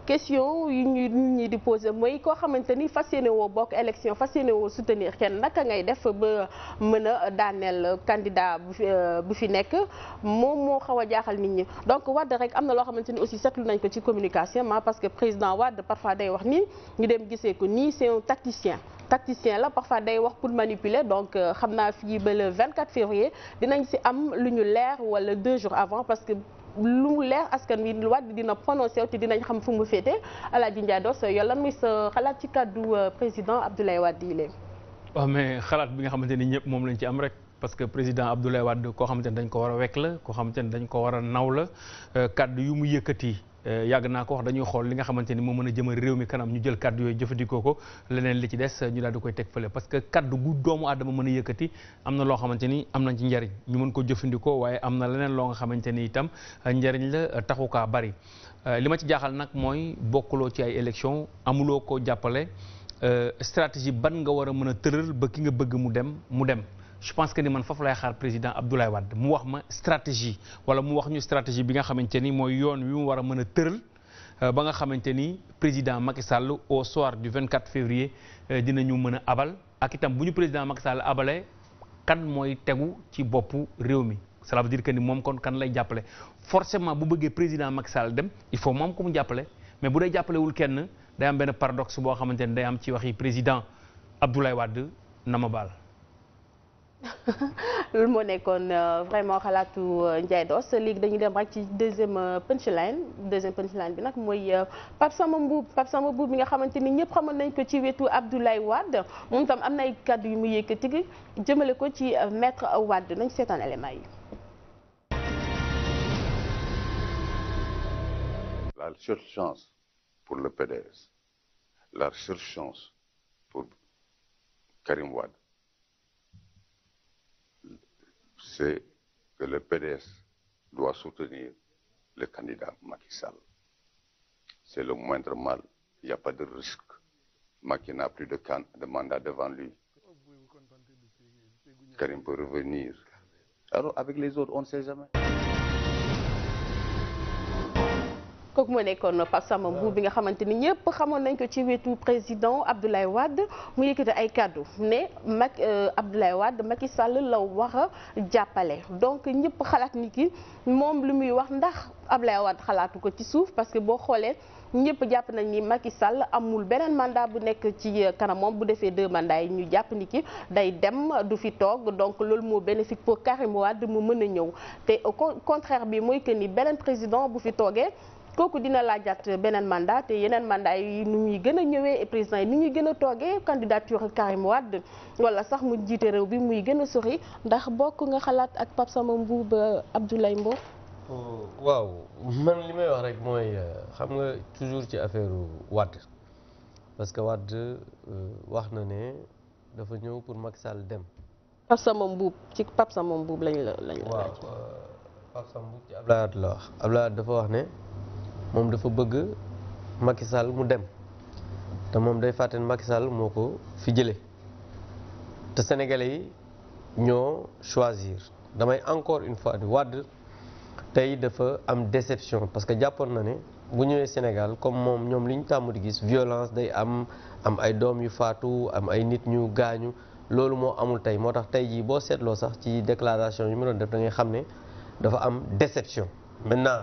question yu ñi di poser mooy koo xamante ni fas yéene woo bokk élection fas yéene woo soutenir kenn naka ngay def ba mën a daaneel candidat bu fi nekk moom moo xaw a jaaxal nit ñi donc Wade rek am na loo xamante ni aussi seetlu nañ ko ci communication parce que président Wade parfois day wax nii ñu dem gisee ko nii c'est un tacticien la parfois day wax pour manipuler donc xam naa fii ba le 24 février dinañ ci am lu ñu leer wala 2 jours avant parce que lu mu leer askan wi Wade dina prononcé te dinañ xam fu mu féete Alaaji Ndiaye Dos yow lan muy sa xalaat ci kàddu président Abdoulaye Wade yi léegi. waaw mais xalaat bi nga xamante ni ñëpp moom lañ ci am rek parce que président Abdoulaye Wade koo xamante ni dañ ko war a wekk la koo xamante ni dañ ko war a naw la kàddu yu mu yëkkati. yàgg naa ko wax dañuy xool li nga xamante ni moo mën a jëmal réew mi kanam ñu jël kaddu yooyu jëfandikoo ko leneen li ci des ñu daal di koy teg fële parce que kaddu gu doomu aadama mën a yëkkati am na loo xamante ni am nañ ci njariñ ñu mën ko jëfandikoo waaye am na leneen loo nga xamante ni itam njariñ la taxu kaa bari li ma ci jaaxal nag mooy bokkuloo ci ay élection amuloo ko jàppale stratégie ban nga war a mën a tëral ba ki nga bëgg mu dem je pense que ni man foofu lay xaar président Abdoulaye Wade mu wax ma stratégie wala mu wax ñu stratégie bi nga xamante ni mooy yoon wi mu war a mën a tëral ba nga xamante ni président Macky Sall au soir du 24 février dinañu mën a abal ak itam bu ñu président Macky Sall abalee kan mooy tegu ci boppu réew mi cela veut dire que ni moom kon kan lay jàppale forcément bu bëggee président Macky Sall dem il faut moom ko mu jàppale mais bu dee jàppalewul kenn day am benn paradoxe boo xamante ni day am ci waxi président Abdoulaye Wade na ma baal. loolu moo nekkoon vraiment xalaatu Ndiaye Dos léegi dañuy dem rek ci deuxième punchline bi nag mooy Pape Samba Mboup mi nga xamante ni ñëpp xamoon nañ ko ci wetu Abdoulaye Wade moom tam am na ay kàddu yu mu yëkkati jëmale ko ci maître Wade nañ seetaan élément yi. La seule chance pour le PDS, la seule chance pour Karim Wade, c'est que le PDS doit soutenir le candidat Macky Sall. C'est le moindre mal, il n'y a pas de risque. Macky n'a plus de mandat devant lui. Karim peut revenir. Alors avec les autres, on ne sait jamais. kooku moo nekkoon Pape Samba Mboup bi nga xamante ni ñëpp xamoon nañ ko ci wetu président Abdoulaye Wade mu yëkkati ay kaddu ne Abdoulaye Wade Macky Sall la war a jàppale donc ñëpp xalaat ni ki moom lu muy wax ndax Abdoulaye Wade xalaatu ko ci suuf parce que boo xoolee ñëpp jàpp nañ ni Macky Sall amul beneen mandat bu nekk ci kanamam bu defee 2 mandats yi ñu jàpp ni ki day dem du fi toog donc loolu moo bénéfique pour Karim Wade mu mën a ñëw te au contraire bi mooy que ni beneen président bu fi toogee kooku dina laajaat beneen mandat te yeneen mandat yi nu muy gën a ñëwee président yi ni ñuy gën a toogee candidature Karim Wade wala sax mu jiite réew bi muy gën a sori ndax bokk nga xalaat ak Pape Samba Mboup Abdoulaye Mbow. waaw man li may wax rek mooy xam nga toujours ci affaire Wade parce que Wade wax na ne dafa ñëw pour Macky Sall dem. Pape Samba Mboup ci Pape Samba Mboup lañ la waaw Pape Samba Mboup ci Abdoulaye Wade la wax Abdoulaye Wade dafa wax ne. moom dafa bëgg Macky Sall mu dem te moom day fàtte ne Macky Sall moo ko fi jëlee te sénégalais yi ñoo choisir damay encore une fois di Wade tey dafa am déception parce que jàppoon na ne bu ñëwee Sénégal comme moom ñoom li ñu tàmm di gis violence day am ay doom yu faatu am ay nit ñu gaañu loolu moo amul tey moo tax tey jii boo seetloo sax ci déclaration yi mu doon def da ngay xam ne dafa am déception. maintenant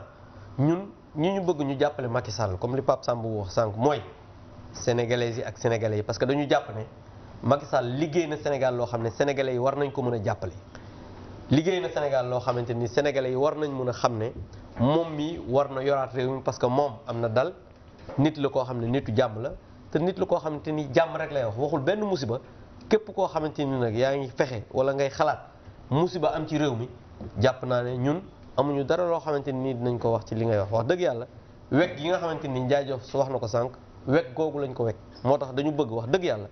ñun ñi ñu bëgg ñu jàppale Macky Sall comme li Pape Sambou wax sànq mooy sénégalais yi ak sénégalais yi parce que dañu jàpp ne Macky Sall liggéey na Sénégal loo xam ne sénégalais yi war nañ ko mën a jàppale. liggéey na Sénégal loo xamante ni sénégalais yi war nañ mën a xam ne moom mi war na yoraat réew mi parce que moom am na dal nit la koo xam ne nitu jàmm la te nit la koo xamante ni jàmm rek lay wax waxul benn musiba képp koo xamante ni nag yaa ngi fexe wala ngay xalaat musiba am ci réew mi jàpp naa ne ñun amuñu dara loo xamante ni dinañ ko wax ci li ngay wax dëgg yàlla wekk yi nga xamante ni Ndiaye Diouf su wax na ko sànq wekk googu lañ ko wekk moo tax dañu bëgg wax dëgg yàlla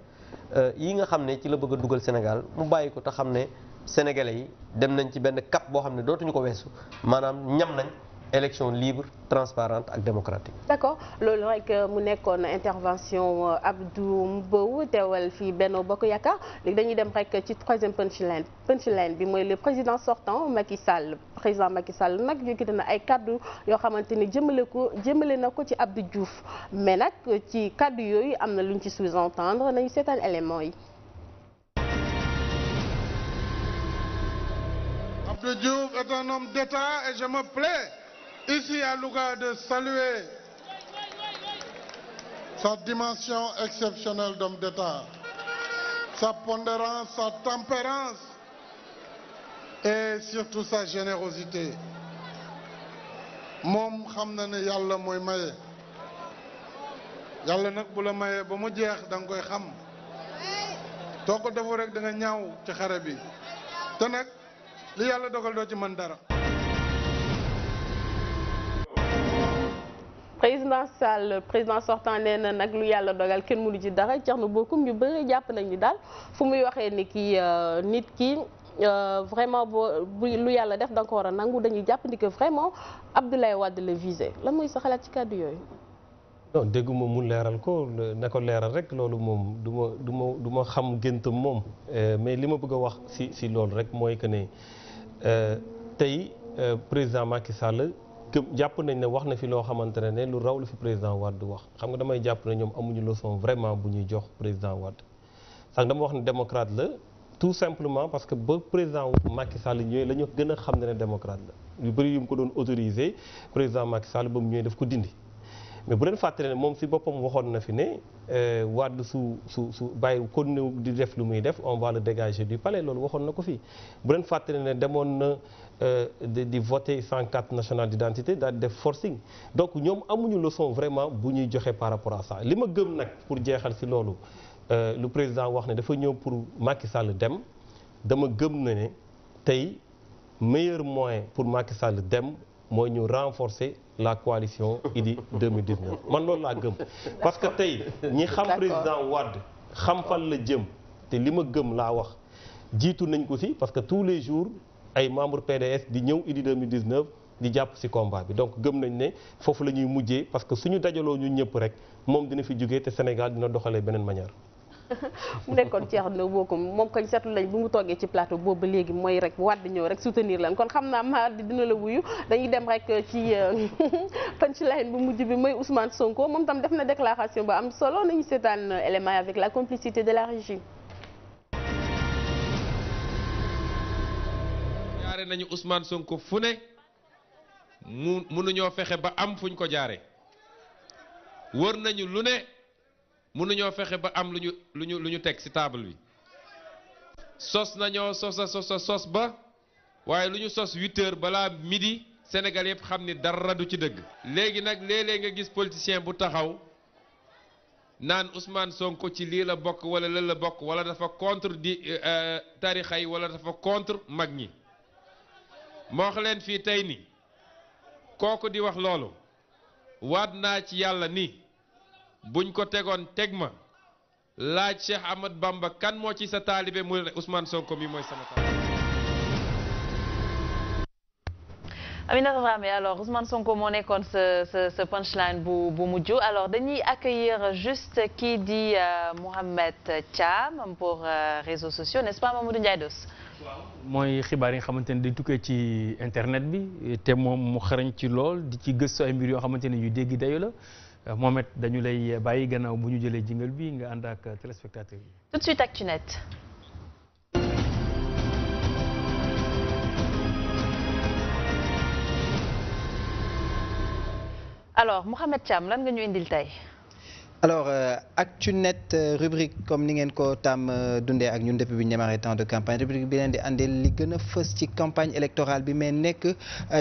yi nga xam ne ci la bëgg a dugal Sénégal mu bàyyi ko te xam ne sénégalais yi dem nañ ci benn cap boo xam ne dootuñu ko weesu maanaam ñam nañ élection libre transparente ak démocratique. d'accord loolu rek mu nekkoon intervention Abdou Mbow teewal fii Benno Bokk Yaakaar léegi dañuy dem rek ci troisième punchline bi mooy le président sortant Macky Sall président Macky Sall nag yëkkati na ay kaddu yoo xamante ni jëmale na ko ci Abdou Diouf mais nag ci kaddu yooyu am na luñ ci sous-entendre nañu seetaan éléments yi. Abdou Diouf est un homme d'État et je me plais ici à Louga de saluer sa dimension exceptionnelle d'homme d'État, sa pondérance, sa tempérance et surtout sa générosité. moom xam na ne yàlla mooy maye yàlla nag bu la maye ba mu jeex da nga koy xam soo ko defu rek da nga ñaaw ci xare bi te nag li yàlla dogal doo ci mën dara. président Sall président sortant nee na nag lu yàlla dogal kenn mënu ci dara Thierno Bocoum ñu bëri jàpp nañ ni daal fu muy waxee ni kii nit ki vraiment bu lu yàlla def da nga ko war a nangu dañuy jàpp ni que vraiment Abdoulaye Wade la visé lan mooy sa xalaat ci kàddu yooyu. non dégguma mu leeral ko ne ko leeral rek loolu moom du ma xam géntam moom mais li ma bëgg a wax si loolu rek mooy que ne tey président Macky Sall jàpp nañ ne wax na fi loo xamante ne lu raw lu fi président Wade wax xam nga damay jàpp ne ñoom amuñu leçon vraiment bu ñuy jox président Wade sax dama wax ne démocrate la tout simplement parce que ba président Macky Sall ñëwee la ñu gën a xam ne démocrate la yu bëri yu mu ko doon autorisé président Macky Sall ba mu ñëwee daf ko dindi mais bu leen fàttale ne moom si boppam waxoon na fi ne Wade su bàyyi kon di def lu muy def on va le dégager du palais loolu waxoon na ko fii bu leen fàttale ne demoon na di voter sans carte nationale d'identité daal di def forcing donc ñoom amuñu leçon vraiment bu ñuy joxe par rapport à ça li ma gëm nag pour jeexal si loolu lu président wax ne dafa ñëw pour Macky Sall dem dama gëm na ne tey meilleur moyen pour Macky Sall dem mooy ñu renforcer la coalition Idy 2019 man loolu laa gëm parce que tey ñi xam président Wade xam fan la jëm te li ma gëm laa wax jiitu nañ ko si parce que tous les jours ay membres PDS di ñëw Idy 2019 di jàpp si combat bi donc gëm nañ ne foofu la ñuy mujjee parce que suñu dajaloo ñu ñëpp rek moom dina fi jógee te Sénégal dina doxalee beneen manière. mu nekkoon Thierno Bocoum moom koñ seetlu lañ bu mu toggee ci plateau boobu ba léegi mooy rek Wade ñëw rek soutenir leen kon xam naa ma dina la wuyu dañuy dem rek ci punchline bu mujj bi mooy Ousmane Sonko moom tam def na déclaration ba am solo nañu seetaan élément avec la complicité de la régie. jaare nañu Ousmane Sonko fu ne mënuñoo fexe ba am fuñ ko jaare wër nañu lu ne mënuñoo fexe ba am lu ñu teg ci table bi sos nañoo sos ba waaye lu ñu sos 8 heures balaa midi Sénégal yëpp xam ni dara du ci dëgg. léegi nag léeg-léeg nga gis politicien bu taxaw naan Ousmane Sonko ci lii la bokk wala lël la bokk wala dafa contre di tarixa yi wala dafa contre mag ñi moo wax leen fii tey ni kooku di wax loolu waat naa ci yàlla ni buñ ko tegoon teg ma laaj Cheikh Ahmad Bamba kan moo ci sa taalibe mu ne Ousmane Sonko mi mooy sama taalibe. Aminata Dramé alors Ousmane Sonko moo nekkoon ce punchline bu mujj alors dañuy accueillir juste kii di Mohamed Thiam pour réseaux sociaux n'est-ce pas Mamadou Ndiaye Dos. mooy xibaar yi nga xamante ne day tukkee ci internet bi te moom mu xarañ ci lool di ci gëstu ay mbir yoo xamante ne yu dégg dayo la Mohamed dañu lay bàyyi gannaaw bu ñu jëlee jingle bi nga ànd ak téléspectateurs yi. Tout de suite Actunet. Alors Mouhamed Thiam lan nga ñu indil tey. alors Actunet rubrique comme ni ngeen ko tam dundee ak ñun depuis bi ñu démarré temps de campagne rubrique bi leen di andil li gën a fës ci campagne électorale bi mais nekk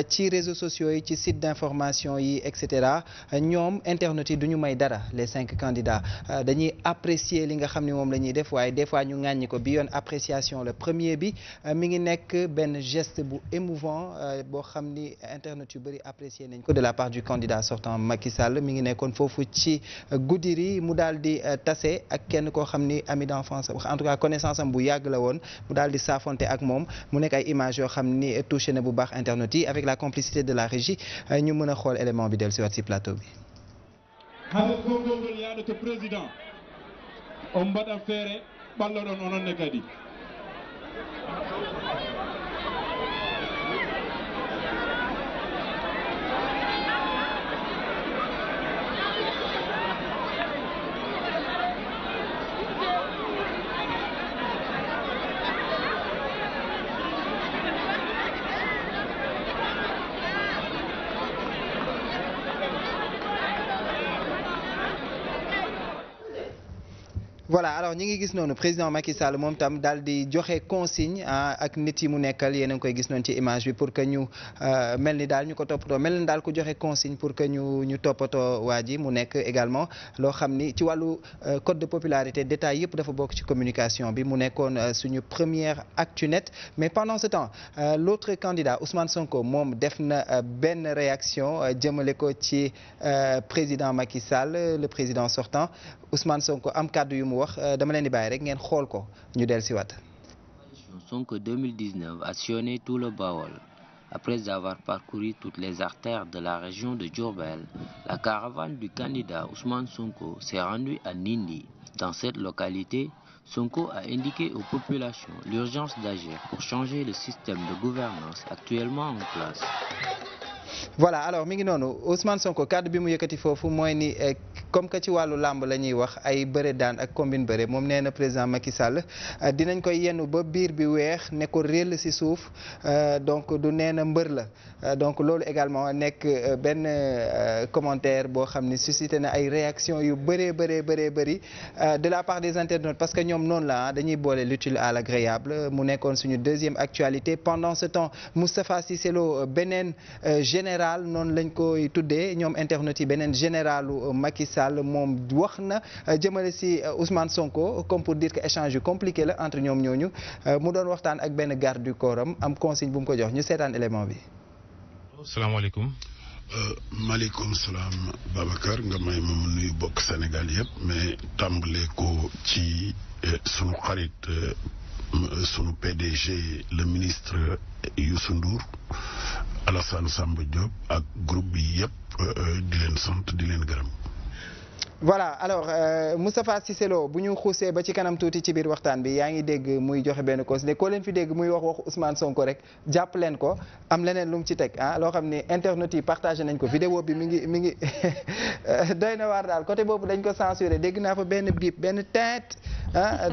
ci réseaux sociaux yi ci site d'information yi et cetera ñoom internautes yi du ñu may dara les 5 candidats dañuy apprécier li nga xam ne moom la ñuy def waaye des fois ñu ŋàññi ko bi yoon appréciation le premier bi mi ngi nekk benn geste bu émouvant boo xam ni internautes yu bëri apprécier nañ ko de la part du candidat sortant Macky Sall mi ngi nekkoon foofu ci guddi mu daal di tase ak kenn koo xam ni ami d'enfance en tout cas connaissance am bu yàgg la woon mu daal di saafonte ak moom mu nekk ay images yoo xam ni touché na bu baax internautes yi avec la complicité de la régie ñu mën a xool élément bi dellu si waat si plateau bi. hade gongolngol yaade to président on mbaɗa feere ɓalloɗon ononne kadi voilà alors ñi ngi gis noonu président Macky Sall moom tam daal di joxe consigne ak nit yi mu nekkal yéen a ngi koy gis noonu ci image bi pour que ñu mel ni daal ñu ko toppatoo mel ni daal ku joxe consigne pour que ñu toppatoo waa ji mu nekk également loo xam ni ci wàllu code de popularité détail yëpp dafa bokk ci communication bi mu nekkoon suñu première Actunet mais pendant ce temps l'autre candidat Ousmane Sonko moom def na benn réaction jëmale ko ci président Macky Sall le président sortant Ousmane Sonko am kàddu yu mu wax dama leen di bàyyi rek ngeen xool ko ñu del si waat. Sonko 2019 a sillonné tout le Baol. Après avoir parcouru toutes les artères de la région de Diourbel, la caravane du candidat Ousmane Sonko s'est rendue à Nindi. Dans cette localité, Sonko a indiqué aux populations l'urgence d'agir pour changer le système de gouvernance actuellement en place. voilà alors mi ngi noonu Ousmane Sonko kàddu bi mu yëkkati foofu mooy ni comme que ci wàllu làmb la ñuy wax ay bëre daan ak combine bëre moom nee na président Macky Sall dinañ koy yenn ba biir bi weex ne ko réel ci suuf donc du nee na mbër la donc loolu également nekk benn commentaire boo xam ni suscité na ay réactions yu bëree bëri de la part des internautes parce que ñoom noonu la dañuy boole l'utile à l'agréable mu nekkoon suñu deuxième actualité pendant ce temps Moustapha Cissé Lo beneen général noonu lañ koy tuddee ñoom internautes yi beneen généralu Macky Sall moom wax na jëmale ci Ousmane Sonko comme pour dire que échange yu compliqué la entre ñoom ñooñu mu doon waxtaan ak benn garde du corps am consigne bu mu ko jox ñu seetaan élément bi. salaamaaleykum. maaleykum salaam Babacar nga may ma mu nuyu bokk Sénégal yëpp mais tàmbalee ko ci sunu xarit sunu PDG le ministre Youssou Ndour Alassane Samba Diop ak groupe bi yëpp di leen sant di leen gërëm. voilà alors Moustapha Cissé Lo bu ñu xuusee ba ci kanam tuuti ci biir waxtaan bi yaa ngi dégg muy joxe benn consigne koo leen fi dégg muy waxu Ousmane Sonko rek jàpp leen ko am leneen lu mu ci teg loo xam ni internautes yi partagé nañ ko vidéo bi mi ngi doy na waar daal côté boobu dañ ko censuré dégg naa fa benn bip benn teint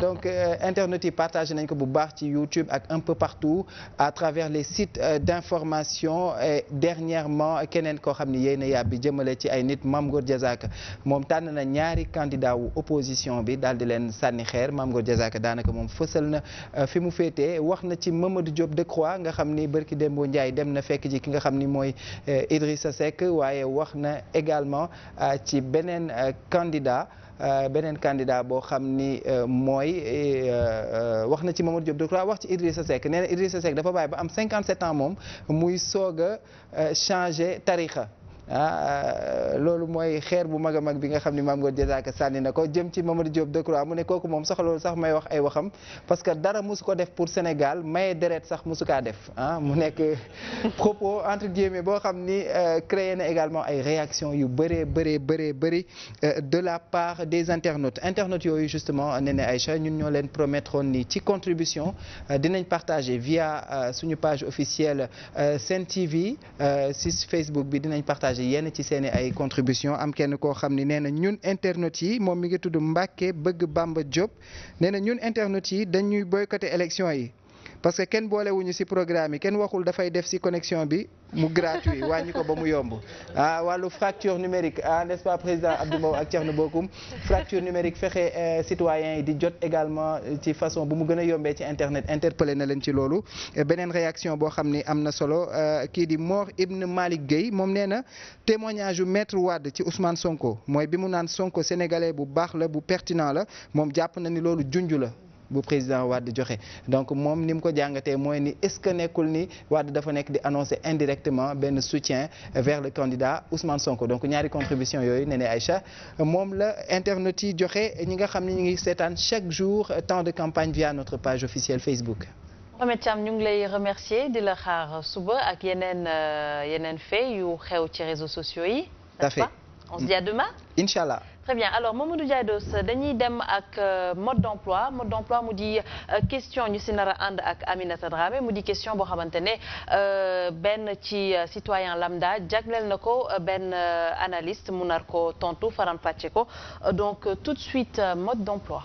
donc internautes yi partagé nañ ko bu baax ci YouTube ak un peu partout à travers les sites d'information et dernièrement keneen koo xam ni yéen a yàbbi jëmale ci ay nit Mame Gor Diazaka moom tànn na ñaari candidat wu opposition bi daal di leen sànni xeer Mame Gor Diazaka daanaka moom fësal na fi mu féetee wax na ci Mamadou Diop Decroix nga xam ni barki Dembo Ndiaye dem na fekk ji ki nga xam ni mooy Idrissa Seck waaye wax na également ci beneen candidat boo xam ni mooy wax na ci Mamadou Diop Decroix wax ci Idrissa Seck nee na Idrissa Seck dafa bàyyi ba am 57 ans moom muy soog a changer tarixa loolu mooy xeer bu mag a mag bi nga xam ni Mame Goor Diazaka sànni na ko jëm ci Mamadou Diop Decroix mu ne kooku moom sax loolu sax may wax ay waxam parce que dara mosu ko def pour Sénégal maye deret sax mosu kaa def mu nekk propos entre guillemets boo xam ni créé na également ay réactions yu bëri de la part des internautes yooyu justement Néné Aïcha ñun ñoo leen promettroon ni ci contribution dinañ partager via suñu page officielle Sen TV si Facebook bi dinañ partager yenn ci seeni ay contribution am kenn koo xam ni nee na ñun internautes yi moom mi ngi tudd Mbacke Bëgg Bamba Diop nee na ñun internautes yi dañuy boycotter élection yi parce que kenn boolewuñu ci programme yi kenn waxul dafay def ci connexion bi mu gratuit wàññi ko ba mu yomb wàllu fracture numérique n'est-ce pas président Abdou Mbow ak Thierno Bocoum fracture numérique fexe citoyens yi di jot également ci façon bu mu gën a yombee ci internet interpellé na leen ci loolu beneen réaction boo xam ni am na solo kii di Mor Ibn Malick Gueye moom nee na témoignage yu maître Wade ci Ousmane Sonko mooy bi mu naan Sonko sénégalais bu baax la bu pertinent la moom jàpp na ni loolu junj la bu président Wade joxe donc moom ni mu ko jàngatee mooy ni est-ce que nekkul ni Wade dafa nekk di annoncer indirectement benn soutien vers le candidat Ousmane Sonko donc ñaari contribution yooyu Néné Aïcha moom la internet yi joxe ñi nga xam ne ñu ngi seetaan chaque jour temps de campagne via notre page officielle Facebook. Mohamed Thiam ñu ngi lay remercier di la xaar suba ak yeneen fait yu xew ci réseaux sociaux yi. tout à fait on se dit à demain. Inch'Allah. Très bien alors Mamadou Diados dañuy dem ak mode d'emploi mu di question ñu si nar a ànd ak Aminata Dramé mu di question boo xamante ne benn ci citoyen lambda jagleel na ko benn analyste mu nar ko tontu faram-fàcce ko donc tout de suite mode d'emploi.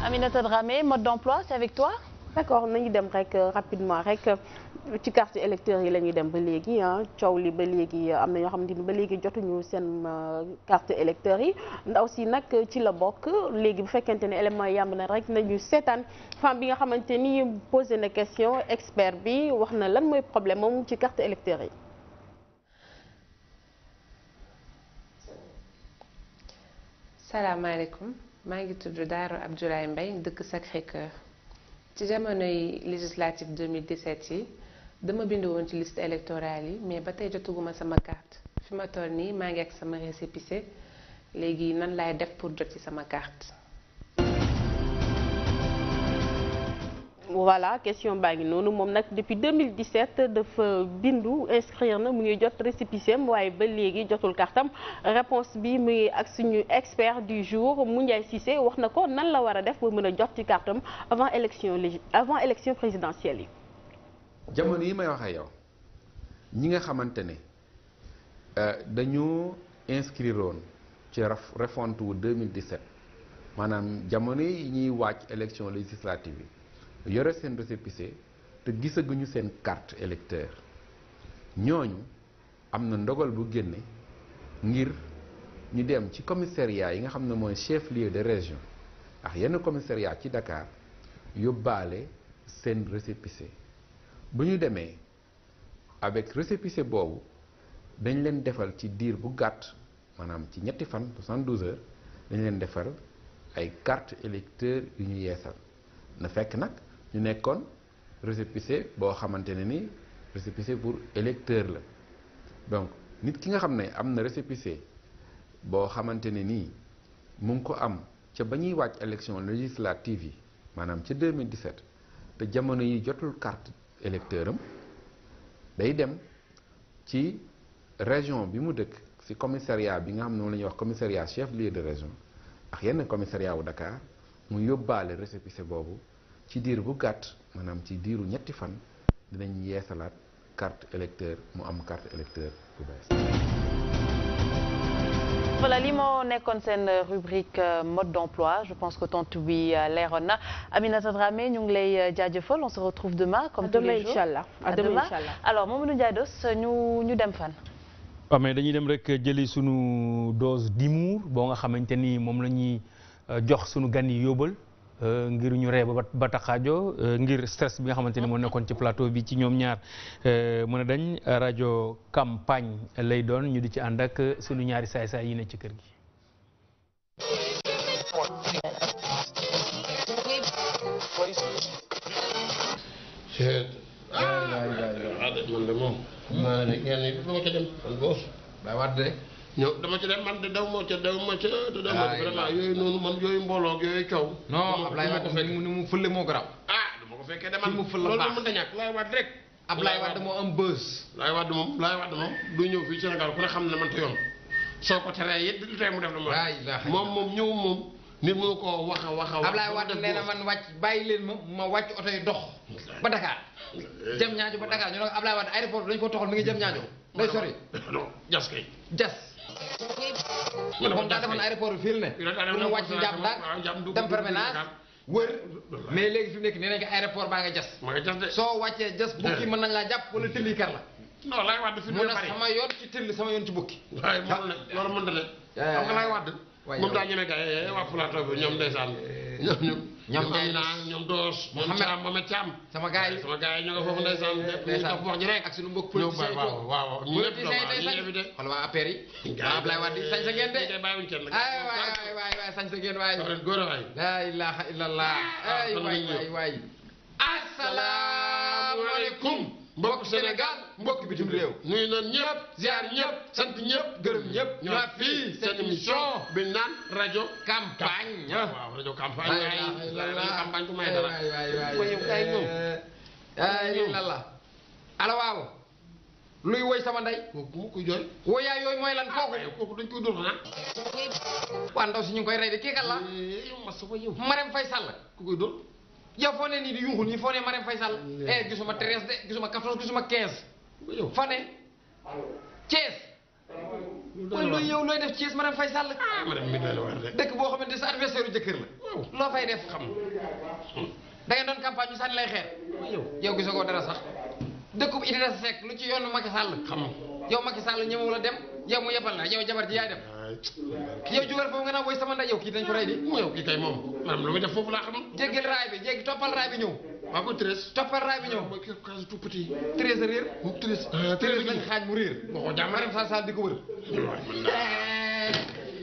Aminata Dramé mode d'emploi c'est avec toi. d'accord nañu dem rek rapidement rek ci carte électeur yi la ñuy dem ba léegi coow li ba léegi am na ñoo xamante ni ba léegi jotuñu seen carte électeur yi ndaw si nag ci la bokk léegi bu fekkente ne élément yàmb na rek nañu seetaan femme bi nga xamante ni posé na question expert bi wax na lan mooy problème moom ci carte électeur yi. salaamaaleykum maa ngi tudd Daaro Abdoulaye Mbaye dëkk Sacré-Cœur ci jamonoy législative 2017 yi dama bindu woon ci liste électorale yi mais ba tey jotuguma sama carte fi ma toll nii maa ngi ak sama récépissé léegi nan laay def pour jot ci sama carte. voilà question baa ngi noonu moom nag depuis 2017 dafa bindu inscrire na mu ngi jot récépissé am waaye ba léegi jotul kartam réponse bi mu ngi ak suñu expert du jour Moundiaye Cissé wax na ko nan la war a def ba mën a jot ci kartam avant élection présidentielle yi. jamono yi may wax ak yow ñi nga xamante ne dañoo inscrire woon ci refonte wu 2017 maanaam jamono yi ñuy wàcc élection législative yi yore seen récépissé te gisaguñu seen carte électeur ñooñu am na ndogal bu génne ngir ñu dem ci commissariat yi nga xam ne mooy chef lieu de région ak yenn commissariat ci Dakar yóbbaale seen récépissé bu ñu demee avec récépissé boobu dañ leen defal ci diir bu gàtt maanaam ci ñetti fan 72 heures dañ leen defal ay carte électeur yu ñu yeesal na fekk nag ñu nekkoon récépissé boo xamante ne ni récépissé pour électeur la donc nit ki nga xam ne am na récépissé boo xamante ne nii mu ngi ko am ca ba ñuy wàcc élection législative yi maanaam ca 2017 te jamono yi jotul carte électeur am day dem ci région bi mu dëkk ci commissariat bi nga xam ne moom la ñuy wax commissariat chef lieu de région ak yenn commissariat wu Dakar mu yóbbaale récépissé boobu ci diir bu gàtt maanaam ci diiru ñetti fan dinañ yeesalaat carte électeur mu am carte électeur bu bees. voilà li moo nekkoon seen rubrique mode d'emploi je pense que tontu bi leeroon na Aminata Dramé ñu ngi lay jaajëfal on se retrouve demain comme tous les jours à demain inchallah alors Mamadou Ndiaye Dos ñu dem fan. waaw mais dañuy dem rek jëli sunu dose d'humour boo nga xamante ni moom la ñuy jox sunu gan yi yóbbal ngir ñu ree ba taxaajo ngir stress bi nga xamante ni moo nekkoon ci plateau bi ci ñoom ñaar mën a dañ rajo campagne lay doon ñu di ci ànd ak sunu ñaari saay-saay yi ne ci kër gi. man de moom. maa ne ngeen ni dama ca dem man boos. Ablaye Wade de. ñëw dama ci dem man de daw ma ca vraiment yooyu noonu man yooyu mbooloo ak yooyu coow. non Ablaye Wade ni mu fële moo garaaw. dama ko fekkee de man mu fële baax loolu mënut a ñàkk Ablaye Wade rek. Ablaye Wade moo am bës. Ablaye Wade moom du ñëw fii Sénégal ku ne xam ne man te yoon soo ko teree it du tee mu def la moom ñëw moom nit mënu koo wax a wax. Ablaye Wade nee na man wàcc bàyyi leen ma wàcc oto yi dox ba Dakar jëm ñaajo ba Dakar ñu ne Ablaye Wade aéroport dañu ko toxal mi ngi jëm ñaajo day sori. non jas kay. jas. moom daa demoon aéroport bi fii ne. pour mu wàcc njàpp daal dem permanence wër mais léegi fi mu nekk nee nañ ko aéroport baa nga jas. ma nga jas de soo wàccee jas bukki mën nañ laa jàpp wala tëlli kar la. non Laay Wade fi mu ne sama yoon ci tëlli sama yoon ci bukki. waaye loolu mën na ne. xam nga Laay Wade moom daa ñeme gars yi waa plateau bi ñoom ndeysaan ñoom Amina ñoom Doos ñoom Thiam Mohamed Thiam sama gars yi ñu nga foofu ndeysaan ñu topp wax ji rek ak suñu mbokk politiciens yi waaw ñu ñëpp xool waa APR yi Ablaye Wade sañ sa ngeen de waay sañ sa ngeen waay góor waay la ilaha illallah ay waay asalaamaaleykum mbokk Sénégal mbokk bitim réew nuyu na ñëpp ziar ñëpp sant ñëpp gërëm ñëpp ñu waat fii seen émission bi naan rajo campagne waaw rajo campagne campagne bu may dara ay lalla ala waaw luy woy sama ndey kooku mu koy jooy woyaay yooyu mooy lan kooku dañ koy dóor xanaa waa ndaw si ñu ngi koy rey de kii kan la Marème Faye Sall ku koy dóor yow foo ne nii di yuuxu nii foo ne Marème Faye Sall gisuma 13 de gisuma 14 gisuma 15 foo ne Thiès mooy looy def Thiès Marème Faye Sall dëkk boo xamante sa adversaire u jëkkër la loo fay def xam da ngeen doon campagne ñu sànni lay xeer yow gisagoo dara sax dëkkub Idrissa Seck lu ci yoonu Macky Sall xam yow Macky Sall ñëwul a dem yow mu yebal la yow jabar ji yaay dem yow jugal foofu nga naan woy sama ndey yow kii dañ ko rey di yow kii kay moom maanaam lu muy def foofu laa xam jéggal raay bi jéggi toppal raay bi ñëw waaw ko Thérèse toppal raay bi ñëw mooy case tout petit Thérèse réer Thérèse lañ xaaj mu réer waxoo jàmm Marème Sall di ko wër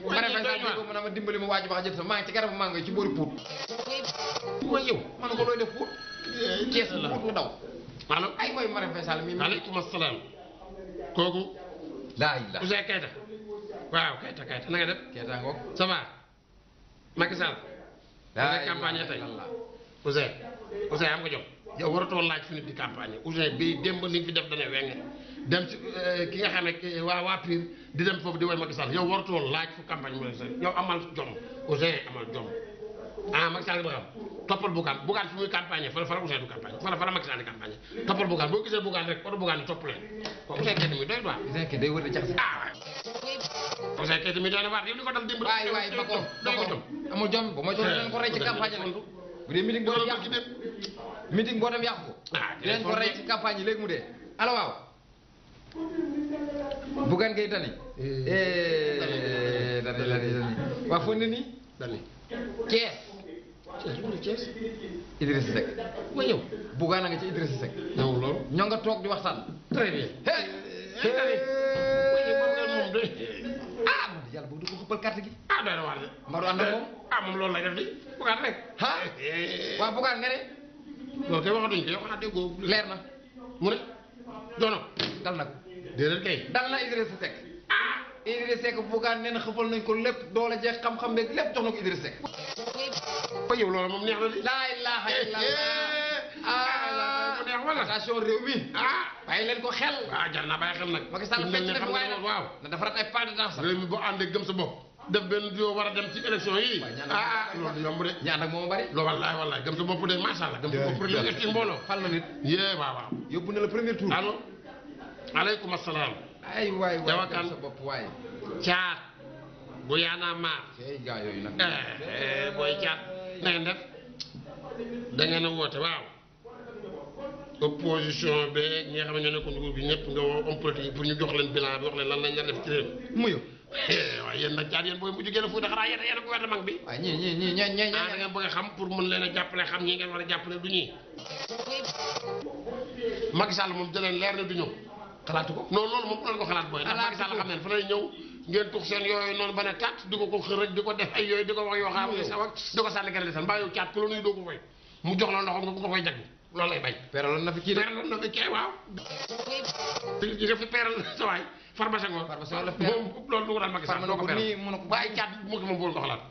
Marème Sall di ko mën a ma dimbali ma waaju baax jël sa maa ngi ci garabu mango yi ci boori Pout mooy yow man ko looy def Pout Thiès Pout lu daw allo ay mooy Marème Sall mi aleykum asalaam kooku laa illah Ouzin Keita waaw Keita na nga def Keita ngoog ça va Macky Sall da campagne tey Ouzin am nga jot yow waratoo laaj fi nit di campagne Ouzin bii démb li nga fi def dana weng dem ci ki nga xam ne waa Pire di dem foofu di woy Macky Sall yow waratoo laaj fu campagne mu ne yow amal jom Ouzin amal jom Macky Sall nga xam toppal Bougane fi muy campagne fara Ouzin du campagne fara Macky Sall di campagne toppal Bougane boo gisee Bougane rek oto Bougane di topp leen Ouzin Keita mi doy waar Ouzin Keita day wër di jaxase Ouzin Keita mi doy na waar yow li ko dal dimb waay bako amul jom bu ma jom leen ko rey ci campagne nag bu dee meeting boo dem yàqu ko meeting boo dem yàqu ko dinañ ko rey ci campagne yi léegi mu dee ala waaw Bougane Gueye Dany dani waa foo ne nii dani Thiès Idrissa Seck waaye yow Bougane nga ci Idrissa Seck non loolu ñoo nga toog di waxtaan très bien man yàlla boobu du ko xëppal carte gi doy na waar de ma du ànd ak moom moom loolu lay def di Bougane rek waaw Bougane nga ne loolu kay waxatuñ ko yow xanaa déggoo leer na mu ne doono dal na ko déedéet kay dal na Idrissa Seck Idrissa Seck Bougane nee na xëppal nañ ko lépp doole jeex xam-xam beeg lépp jox na ko Idrissa Seck ba yow loolu moom neex na di laa ilaha illallah attention réew mi bàyyi leen ko xel jar naa bàyyi xel nag Macky Sall fecc na fi waaye nag waaw na defarat ay pas de danse réew mi boo àndee gëm sa bopp def benn duo war a dem ci élection yi loolu du yomb de ñaan ak moom bari loolu wallaay gëm sa bopp de macha allah gëm sa bopp li nga ci mbooloo fal na nit yee waaw yóbbu na la premier tour allo aleykum asalaam ay waay jawakan sa bopp waay caat bu yaanaa maar gaa yooyu nag booy caat na ngeen def da ngeen a woote waaw opposition beeg ñi nga xam ne ñoo nekkoon nguur gi ñëpp nga woo homme politique pour ñu jox leen bilan bi wax leen lan lañ la def ci réew mu yow waaye yéen nag caat yéen booy mujj génn Fuuta xanaa yéen gouvernement bi waaw ñii da ngeen bëgg a xam pour mën leen a jàppale xam ñi ngeen war a jàppale du ñii Macky Sall moom da leen leer na du ñëw xalaatu ko non loolu moom bu leen ko xalaat booy ndax Macky Sall xam ne fa lay ñëw ngeen tux seen yooyu noonu ba ne tat di ko xër rek di ko def ay yooyu di ko wax yoo xam ne sax di ko sànni gerte san mbaa yow caat ku la nuyu doo ko fay mu jox la ndox nga koy jag loolu lay bañ. peraloon na fi kii de peraloon na fi kii waaw. di nga fi peral sa waay Farba Senghor. Farba Senghor la fi peral moom loolu du ko dal Macky Sall. Farba doo ko peral nii mun na ko ba ay caat mu ko moom boo ko xalaat.